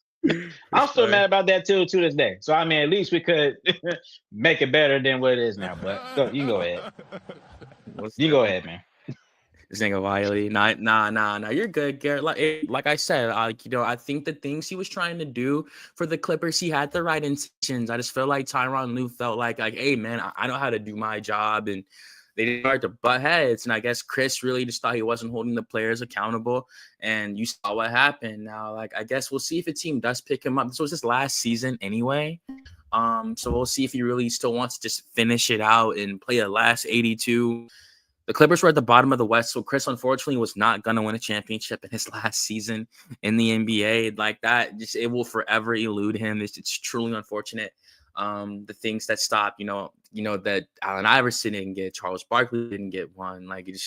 I'm still mad about that too to this day. So I mean, at least we could make it better than what it is now. But you go ahead. Go ahead, man. This nigga Wiley. Nah. You're good, Garrett. Like I said, I think the things he was trying to do for the Clippers, he had the right intentions. I just feel like Tyronn Lue felt like, hey, man, I know how to do my job. And they started to butt heads. And I guess Chris really just thought he wasn't holding the players accountable. And you saw what happened. Now, I guess we'll see if a team does pick him up. This was his last season anyway. So we'll see if he really still wants to just finish it out and play a last 82. The Clippers were at the bottom of the West, so Chris, unfortunately, was not going to win a championship in his last season in the NBA. Like that, it will forever elude him. It's truly unfortunate. The things that stop, that Allen Iverson didn't get, Charles Barkley didn't get one. Like it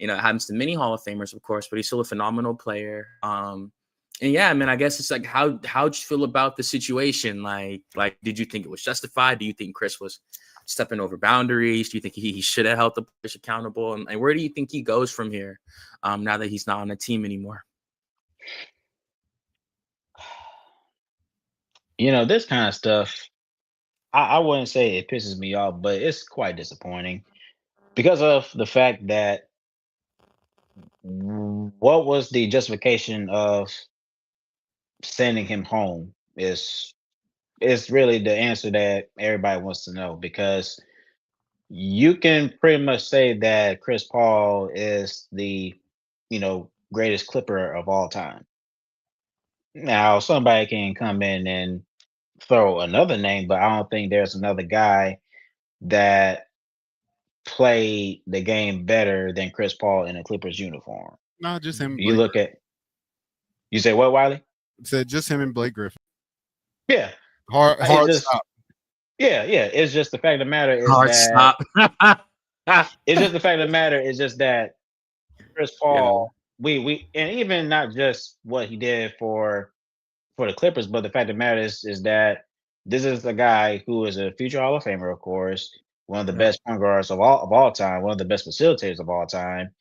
happens to many Hall of Famers, of course, but he's still a phenomenal player. And yeah, man, I guess it's like, how'd you feel about the situation? Like, did you think it was justified? Do you think Chris was stepping over boundaries? Do you think he should have held the players accountable? And where do you think he goes from here now that he's not on the team anymore? This kind of stuff, I wouldn't say it pisses me off, but it's quite disappointing because of the fact that what was the justification of sending him home is really the answer that everybody wants to know, because you can pretty much say that Chris Paul is the, greatest Clipper of all time. Now, somebody can come in and throw another name, but I don't think there's another guy that played the game better than Chris Paul in a Clippers uniform. No, just him. You say what, Wiley? Said just him and Blake Griffin. Yeah. Hard stop. Yeah. It's just the fact of the matter is stop. It's just the fact of the matter is just that Chris Paul, we and even not just what he did for the Clippers, but the fact of the matter is that this is a guy who is a future Hall of Famer, of course, one of the best point guards of all time, one of the best facilitators of all time,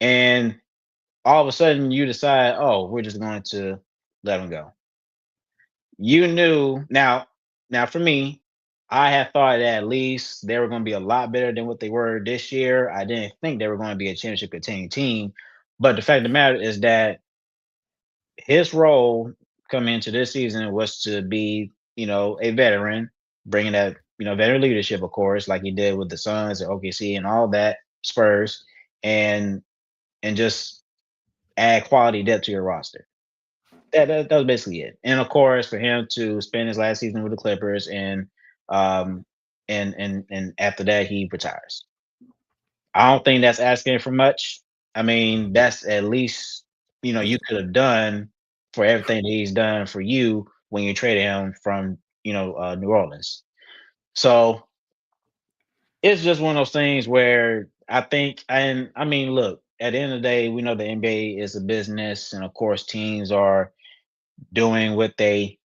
and all of a sudden you decide, oh, we're just going to let him go. You knew now for me, I had thought that at least they were going to be a lot better than what they were this year. I didn't think they were going to be a championship contending team, but the fact of the matter is that his role coming into this season was to be, a veteran, bringing that, veteran leadership, of course, like he did with the Suns and OKC and all that, Spurs, and just add quality depth to your roster. That was basically it. And of course, for him to spend his last season with the Clippers and after that he retires. I don't think that's asking for much. I mean, that's at least, you could have done for everything that he's done for you when you traded him from, New Orleans. So it's just one of those things where I think, and I mean, look, at the end of the day, we know the NBA is a business, and of course, teams are doing what they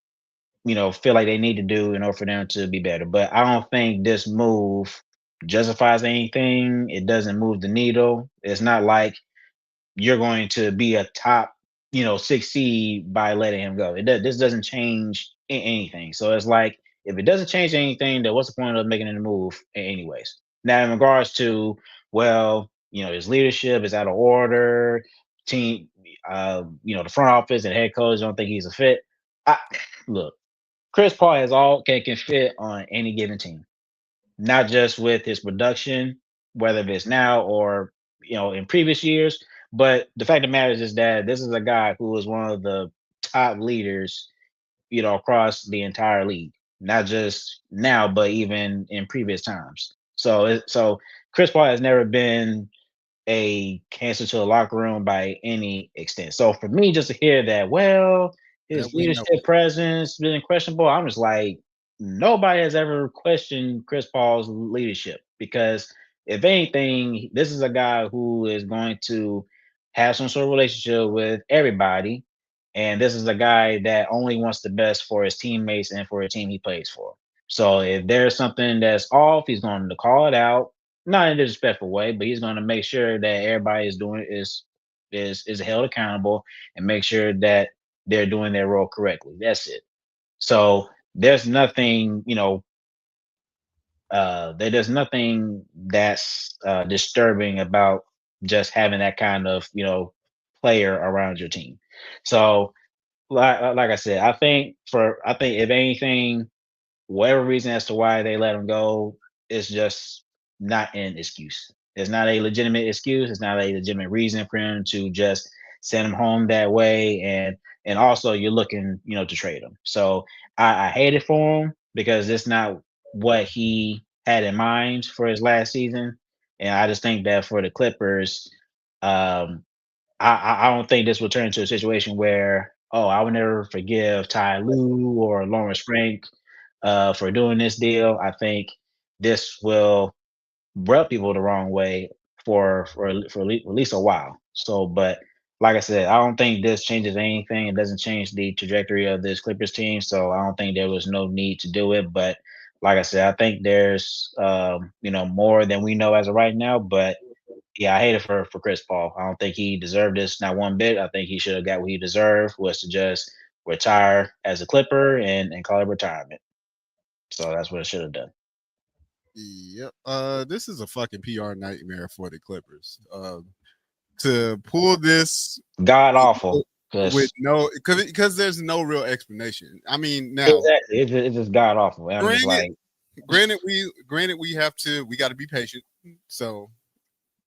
feel like they need to do in order for them to be better. But I don't think this move justifies anything. It doesn't move the needle. It's not like you're going to be a top, 6 seed by letting him go. This doesn't change anything. So it's like if it doesn't change anything, then what's the point of making a move anyways? Now, in regards to well, his leadership is out of order, team, the front office and head coach don't think he's a fit. I look, Chris Paul has all can fit on any given team, not just with his production, whether it's now or in previous years. But the fact of the matter is that this is a guy who is one of the top leaders, across the entire league, not just now, but even in previous times. So Chris Paul has never been a cancer to the locker room by any extent. So for me, just to hear that, well, That his we know. leadership presence been questionable, I'm just like, nobody has ever questioned Chris Paul's leadership because if anything, this is a guy who is going to have some sort of relationship with everybody. And this is a guy that only wants the best for his teammates and for the team he plays for. So if there's something that's off, he's going to call it out, not in a disrespectful way, but he's going to make sure that everybody is doing is held accountable and make sure that they're doing their role correctly. That's it. So there's nothing, there's nothing that's disturbing about just having that kind of player around your team. So like I said, I think if anything, whatever reason as to why they let him go is just not an excuse. It's not a legitimate excuse. It's not a legitimate reason for him to just send him home that way. And also you're looking, to trade him. So I hate it for him because it's not what he had in mind for his last season. And I just think that for the Clippers, um, I don't think this will turn into a situation where, oh, I would never forgive Ty Lue or Lawrence Frank for doing this deal. I think this will rub people the wrong way at least a while. So, but like I said, I don't think this changes anything. It doesn't change the trajectory of this Clippers team. So I don't think there was no need to do it. But like I said, I think there's more than we know as of right now. But yeah, I hate it for Chris Paul. I don't think he deserved this not one bit. I think he should have got what he deserved was to just retire as a Clipper and call it retirement. So that's what it should have done. Yep. This is a fucking PR nightmare for the Clippers. To pull this God awful. with no, because there's no real explanation. I mean, now Exactly, it's just god awful. I'm just granted, like, we got to be patient. So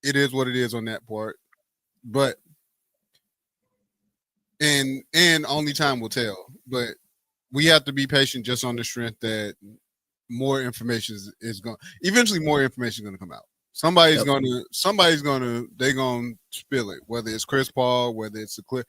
it is what it is on that part. But and only time will tell. But we have to be patient just on the strength that more information is going. Eventually, more information is going to come out. Somebody's Yep. they're gonna spill it. Whether it's Chris Paul, whether it's the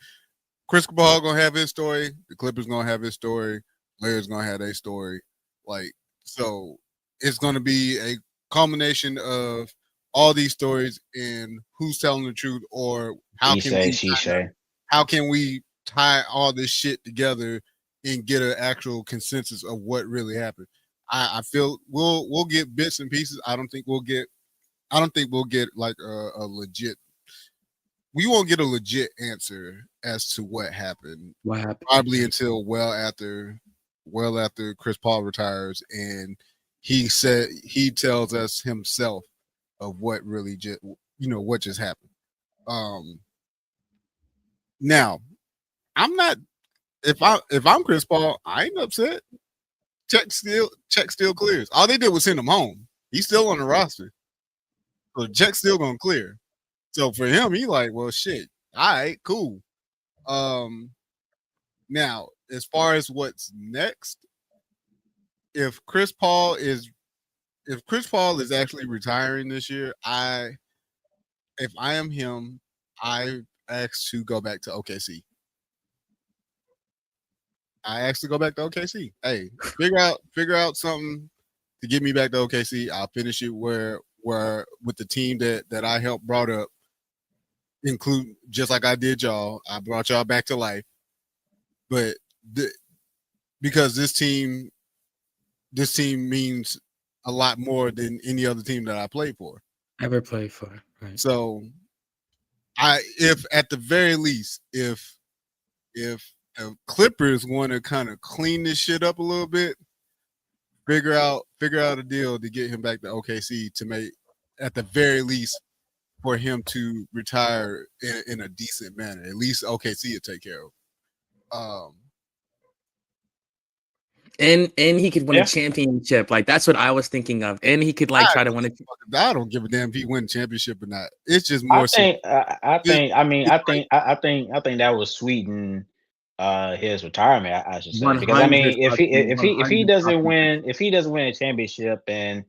Chris Paul gonna have his story, the Clippers gonna have his story, Larry's gonna have their story. Like, so it's gonna be a culmination of all these stories and who's telling the truth, or he say, she say. how can we tie all this shit together and get an actual consensus of what really happened. I feel we'll get bits and pieces. I don't think we'll get like a legit. We won't get a legit answer as to what happened. What happened? Probably until well after Chris Paul retires, and he tells us himself of what really what just happened. Now I'm not. If I'm Chris Paul, I ain't upset. Check still clears. All they did was send him home. He's still on the roster. So the check's still gonna clear. So for him, he like, well, shit. All right, cool. Now as far as what's next, if Chris Paul is actually retiring this year, if I am him, I ask to go back to OKC. I asked to go back to OKC. Hey, figure out something to get me back to OKC. I'll finish it where with the team that I helped brought up, include just like I did y'all. I brought y'all back to life. But because this team means a lot more than any other team that I play for. Ever play for, right? So if at the very least, if the Clippers want to kind of clean this shit up a little bit, figure out a deal to get him back to OKC to make, at the very least, for him to retire in a decent manner. At least OKC will take care of. And he could win a championship. Like that's what I was thinking of. And he could like try to win it. I don't give a damn if he win a championship or not. It's just more. I think that would sweeten his retirement. I should say, because I mean, if he doesn't win a championship, and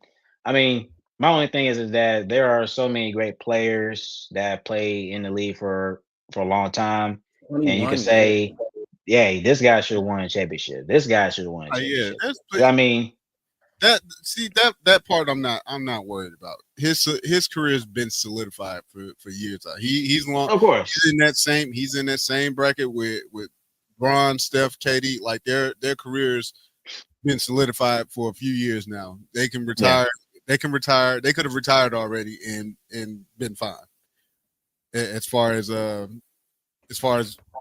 I mean, my only thing is that there are so many great players that play in the league for a long time, and you can say, yeah, this guy should have won a championship. This guy should have won a championship. I mean, that part I'm not worried about. His career has been solidified for years. He's long. Of course, he's in that same bracket with Bron, Steph, KD. Like their careers been solidified for a few years now. They can retire. Yeah. They can retire. They could have retired already and been fine. As far as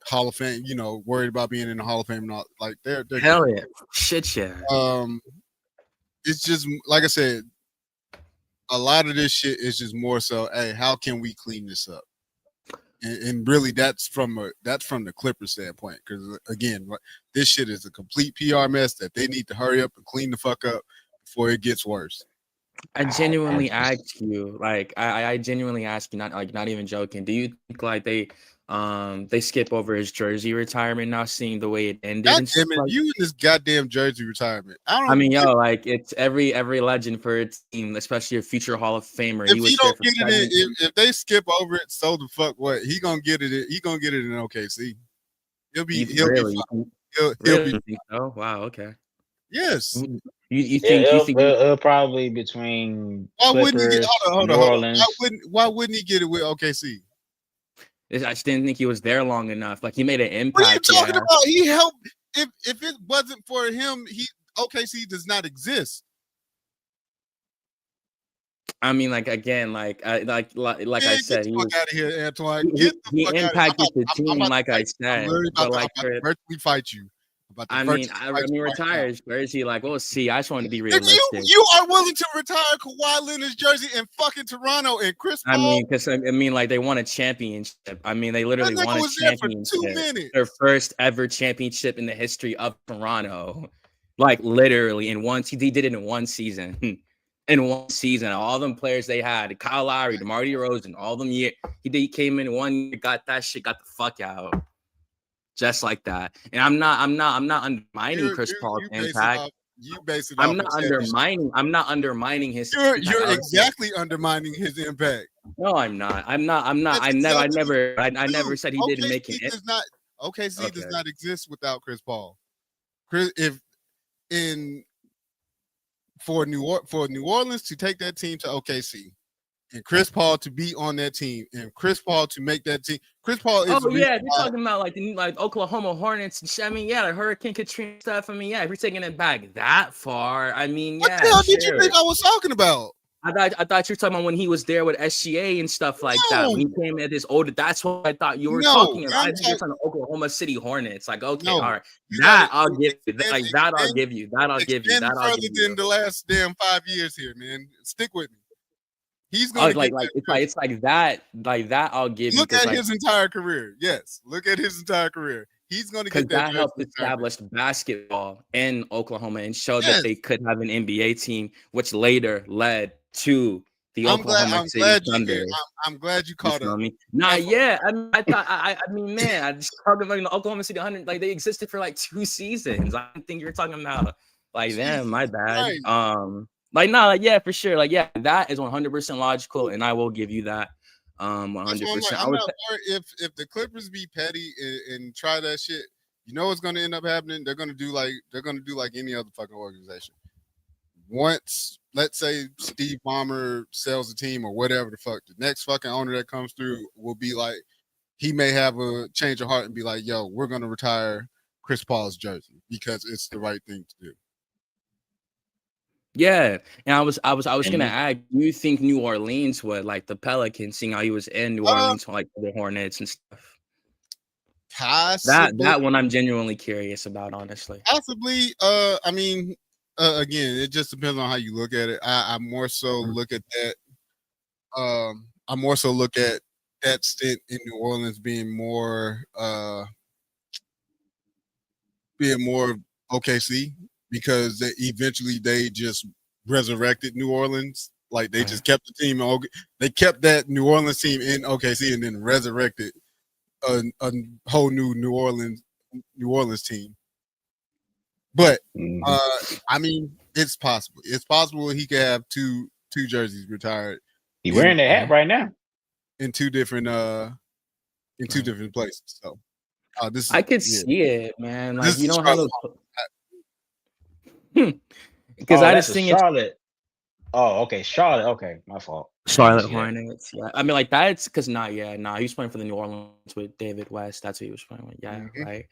Hall of Fame, worried about being in the Hall of Fame and all, like they're hell yeah, shit yeah. It's just like I said, a lot of this shit is just more so, hey, how can we clean this up? And really, that's from the Clippers standpoint, because again, this shit is a complete PR mess that they need to hurry up and clean the fuck up before it gets worse. I genuinely ask you, like, I genuinely ask you, not even joking. Do you think like they skip over his jersey retirement now, seeing the way it ended? God damn it, you and this goddamn jersey retirement. I mean, like it's every legend for its team, especially a future Hall of Famer. If he don't get it, if they skip over it, so the fuck what? He gonna get it. He gonna get it in OKC. He'll be be. Oh wow, okay. Yes. You think it'll probably between Clippers, New Orleans. Why wouldn't he get it with OKC? I just didn't think he was there long enough. Like he made an impact. What are you talking about? He helped. If it wasn't for him, OKC does not exist. I mean, like again, like I said, he was out of here, Antoine. He impacted the team, like I said. But like, virtually fight you. I mean, retires. Where is he? Like, we'll see. I just want to be realistic. You are willing to retire Kawhi Leonard's jersey in fucking Toronto and Chris Paul? I mean, because like they won a championship. I mean, they literally won a championship. Their first ever championship in the history of Toronto. Like literally he did it in one season. In one season, all them players they had, Kyle Lowry, DeMar DeRozan, all them year. He came in one year, got that shit, got the fuck out. Just like that, and I'm not undermining Chris Paul's impact. I'm not undermining his. You're exactly undermining his impact. No, I'm not. I never said he didn't make it. OKC does not exist without Chris Paul. For New Orleans to take that team to OKC. And Chris Paul to be on that team, and Chris Paul to make that team. Chris Paul is. Oh yeah, you're talking about like Oklahoma Hornets and shit. I mean, yeah, like Hurricane Katrina stuff. I mean, yeah, if you're taking it back that far, I mean, what the hell did you think I was talking about? I thought you were talking about when he was there with SGA and stuff like that. When he came at this older, that's what I thought you were talking about. I think you're talking Oklahoma City Hornets. Like, okay, all right, I'll give you. That I'll give you. That I'll give you. That I'll give you. Further than the last damn 5 years here, man. Stick with me. He's going it's like that I'll give you. Look at his entire career. Yes, look at his entire career. He's going to get that. That helped establish basketball in Oklahoma and show that they could have an NBA team, which later led to the Oklahoma City Thunder. I'm glad you caught up. Yeah. I mean, man, I just talking about the Oklahoma City 100. Like they existed for like 2 seasons. I think you're talking about like them. My bad. Right. Yeah, for sure. Like, yeah, that is 100% logical, and I will give you that. 100%. I'm not worried if the Clippers be petty and try that shit. You know what's going to end up happening? They're going to do like any other fucking organization. Once, let's say, Steve Ballmer sells the team or whatever the fuck, the next fucking owner that comes through will be like, he may have a change of heart and be like, yo, we're going to retire Chris Paul's jersey because it's the right thing to do. Yeah, and I was gonna And ask, do you think New Orleans would, like the Pelicans, seeing how he was in New Uh, Orleans, like the Hornets and stuff? possibly, That one I'm genuinely curious about, honestly. possibly. I mean, again, it just depends on how you look at it. I more so look at that. I more so look at that stint in New Orleans being more OKC because eventually they just resurrected New Orleans. Like they just kept the team. They kept that New Orleans team in OKC and then resurrected a whole new New Orleans team. But I mean, it's possible. It's possible he could have two jerseys retired. He wearing the hat right now in two different places. So this is, I could see it, man. Like this you is don't have Charlotte. because I that's just a think it's Charlotte. Oh, okay, Charlotte. Okay, my fault. Charlotte Yeah. Hornets. Yeah, I mean, like that's because he was playing for the New Orleans with David West. That's who he was playing with. Yeah, right.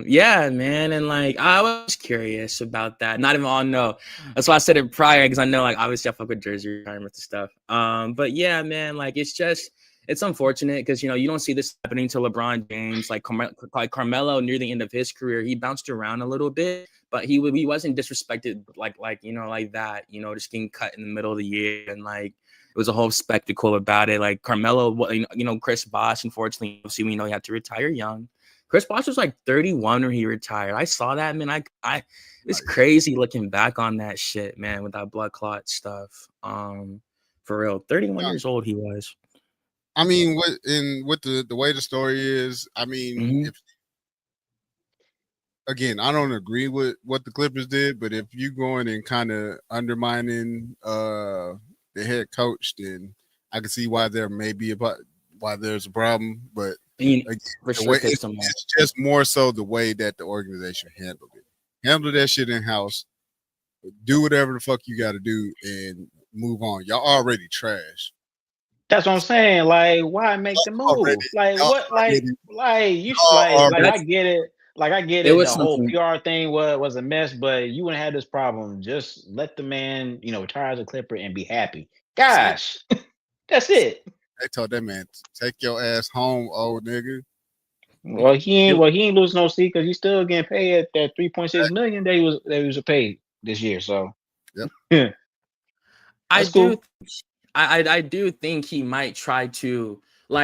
Yeah, man, and like I was curious about that. Not even on no. That's why I said it prior because I know like obviously I fuck with jersey retirements and stuff. But yeah, man, like it's unfortunate because you don't see this happening to LeBron James. Like Carmelo near the end of his career, he bounced around a little bit, but he wasn't disrespected like that. Just getting cut in the middle of the year and like it was a whole spectacle about it. Like Carmelo, Chris Bosh, unfortunately, obviously we know he had to retire young. Chris Bosh was like 31 when he retired. I saw that, man. It's crazy looking back on that shit, man, with that blood clot stuff. For real, 31 years old he was. I mean, with the way the story is, I mean, again, I don't agree with what the Clippers did, but if you going and kind of undermining the head coach, then I can see why there may be why there's a problem. But it's just more so the way that the organization handled it. Handle that shit in house. Do whatever the fuck you got to do and move on. Y'all already trash. That's what I'm saying. Like, why make the move? Like, what? Like you I get it. Like, I get it. The whole PR thing was a mess, but you wouldn't have this problem. Just let the man, retire as a Clipper and be happy. Gosh, that's it. They told that man, take your ass home, old nigga. Well, he ain't lose no seat because he's still getting paid at that $3.6 million that he was paid this year. So, yeah, I do think he might try to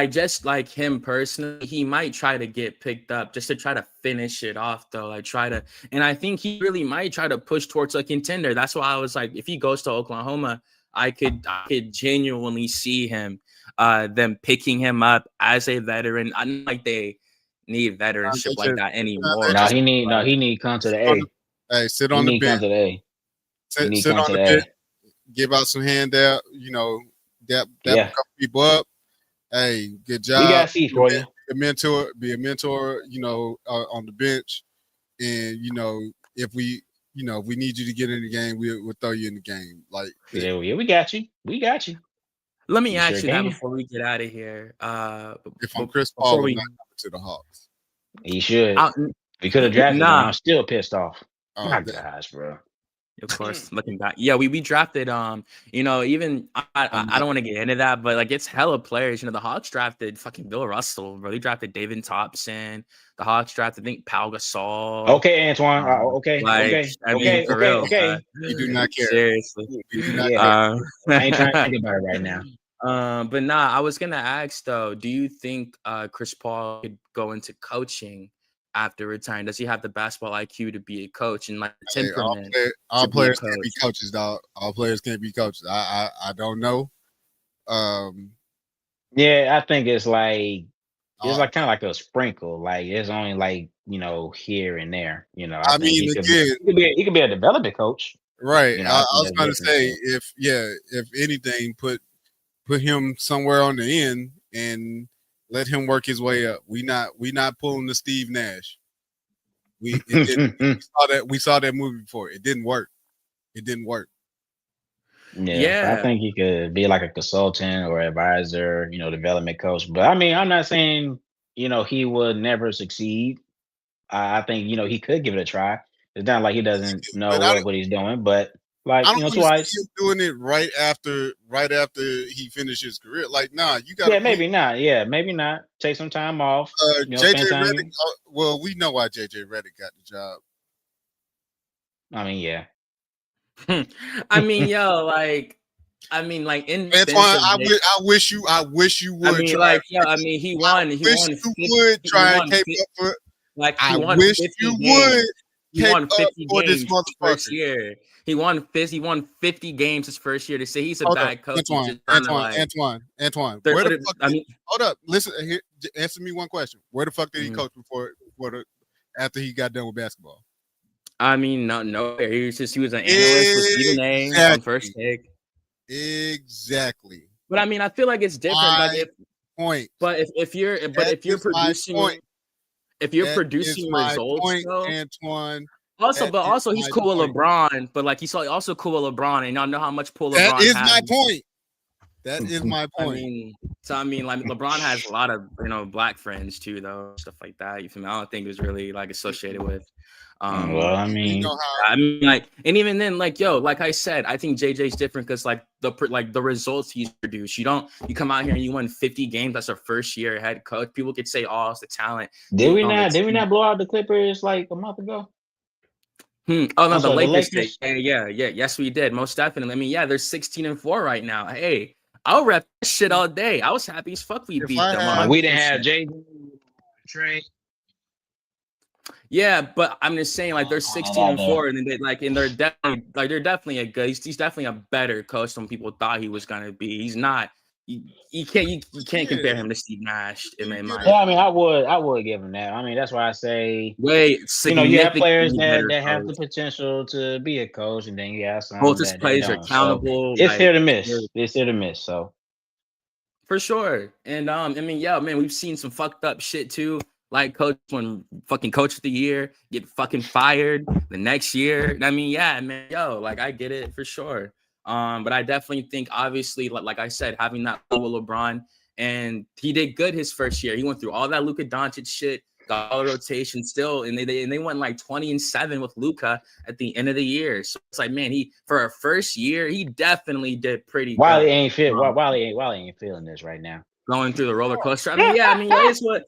just like him personally, he might try to get picked up just to try to finish it off though. And I think he really might try to push towards a contender. That's why I was like, if he goes to Oklahoma, I could genuinely see him them picking him up as a veteran. I don't like they need veteranship like that anymore. No, he need come to the A. Hey, sit on the bench. Come to the A. Sit on the bench. Give out some handout. Dap a couple people up. Hey, good job. We got C for you. Be a mentor. On the bench, and if we need you to get in the game, we'll throw you in the game. Like yeah, we got you. We got you. Let me ask you that before we get out of here. If I'm Chris Paul, I'm not coming to the Hawks. He should. We could have drafted him. I'm still pissed off. Oh my gosh, bro. Of course, looking back, yeah, we drafted even I don't want to get into that, but like it's hella players. The Hawks drafted fucking Bill Russell, bro. They drafted David Thompson. The Hawks drafted, I think, Pau Gasol. Okay, Antoine. Okay. Okay. You do not care. Seriously, you do not care. I ain't trying to think about it right now. But I was gonna ask though, do you think Chris Paul could go into coaching after retiring? Does he have the basketball IQ to be a coach and like temperament? All players can't be coaches, dog. All players can't be coaches. I don't know. Yeah, I think it's like kind of like a sprinkle. Like it's only like here and there. I mean, he could be a development coach, right? I was going to say if anything, put him somewhere on the end and let him work his way up. We not pulling the Steve Nash. We saw that movie before. It didn't work. Yeah. I think he could be like a consultant or advisor, development coach. But I mean, I'm not saying he would never succeed. I think he could give it a try. It's not like he doesn't know But I don't, what he's doing, but like I don't want to see twice. him doing it right after he finished his career. Like, nah, you got to Yeah, please. maybe not. Yeah, maybe not. Take some time off. JJ Spend time. Redick. Well, we know why JJ Redick got the job. I mean, yeah. I mean, yo, like, in Antoine, defense of Jay, I wish you would I mean, try. like, yo, I mean, he won. He Wish won. you 50, would he try and won. cape up for. Like he I won wish 50 you games. would He cape won up 50 for this games his first motherfucker. year. He won 50 games his first year. To say he's a Hold up, bad coach, he's just Antoine. they're- Where the they're- fuck? I mean, Hold up. Listen. Here, answer me one question. Where the fuck did he Mhm. coach after he got done with basketball? nowhere. He was an analyst with Stephen A. on First Take. Exactly. But I mean, I feel like it's different. Like Point. if you're producing results, though. Antoine. Also he's cool with LeBron. But like he's also cool with LeBron, and y'all know how much pull LeBron That is has. my point. That is my point. I mean, like LeBron has a lot of black friends too, though, stuff like that. You feel me? I don't think it was really like associated with. Well, I mean, like, and even then, like, yo, like I said, I think JJ's different because like the results he's produced. You come out here and you win 50 games. That's our first year head coach. People could say, oh, it's the talent. Did we not blow out the Clippers like a month ago? Oh no, the Lakers. Yeah. Yes, we did. Most definitely. I mean, yeah, they're 16-4 right now. Hey, I'll rep that shit all day. I was happy as fuck we beat them. We didn't have JJ, Trey. Yeah, but I'm just saying, like, they're 16-4, and then they're definitely a good. He's definitely a better coach than people thought he was gonna be. He's not. You can't compare him to Steve Nash in my mind. Yeah, I mean, I would give him that. I mean, that's why I say, you have players that have the potential to be a coach, and then you have some both his players are accountable. So it's hit or miss. It's hit or miss. So for sure, and I mean, yeah, man, we've seen some fucked up shit too. Like when fucking coach of the year get fucking fired the next year. I mean, yeah, man, yo, like I get it for sure. But I definitely think, obviously, like I said, having that with LeBron, and he did good his first year. He went through all that Luka Doncic shit, got all the rotation still, and they went like 20-7 with Luka at the end of the year. So it's like, man, for a first year, he definitely did pretty good. Wiley ain't ain't feeling this right now. Going through the roller coaster. I mean, yeah, it is what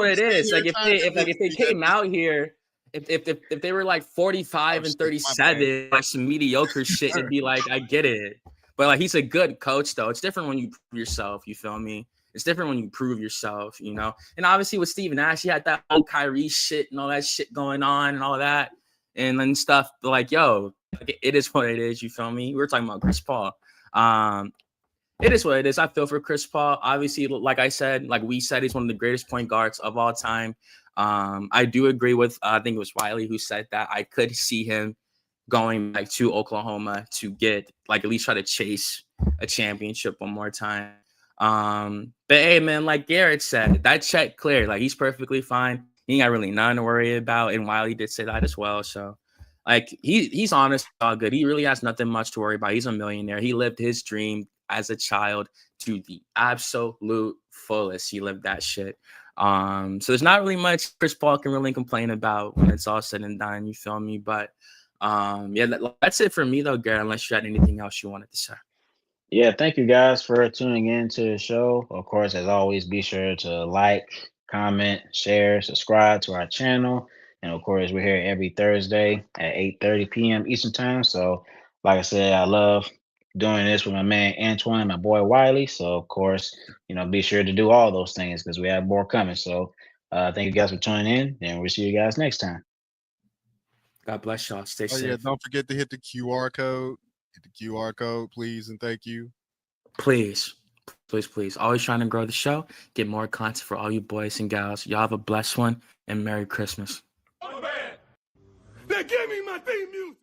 it is. Like if they came out here, if they were like 45-37, like some mediocre shit, it'd be like, I get it. But like he's a good coach, though. It's different when you prove yourself, you feel me? It's different when you prove yourself, you know? And obviously with Steve Nash, he had that whole Kyrie shit and all that shit going on and all that. And then stuff like, yo, like, it is what it is, you feel me? We were talking about Chris Paul. It is what it is. I feel for Chris Paul. Obviously, like I said, like we said, he's one of the greatest point guards of all time. I do agree with, I think it was Wiley who said that. I could see him going back to Oklahoma to get, like, at least try to chase a championship one more time. But hey, man, like Garrett said, that check cleared. Like, he's perfectly fine. He ain't got really nothing to worry about. And Wiley did say that as well. So, like, he's honest, all good. He really has nothing much to worry about. He's a millionaire. He lived his dream as a child to the absolute fullest. He lived that shit. So there's not really much Chris Paul can really complain about when it's all said and done. You feel me? But yeah, that's it for me though, Garrett. Unless you had anything else you wanted to say. Yeah, thank you guys for tuning in to the show. Of course, as always, be sure to like, comment, share, subscribe to our channel. And of course, we're here every Thursday at 8:30 p.m. Eastern time. So, like I said, I love doing this with my man Antoine and my boy Wiley. So, of course, be sure to do all those things because we have more coming. So, thank you guys for tuning in, and we'll see you guys next time. God bless y'all. Stay safe. Yeah, don't forget to hit the QR code. Hit the QR code, please, and thank you. Please. Always trying to grow the show. Get more content for all you boys and gals. Y'all have a blessed one, and Merry Christmas. Oh, man. They gave me my theme music.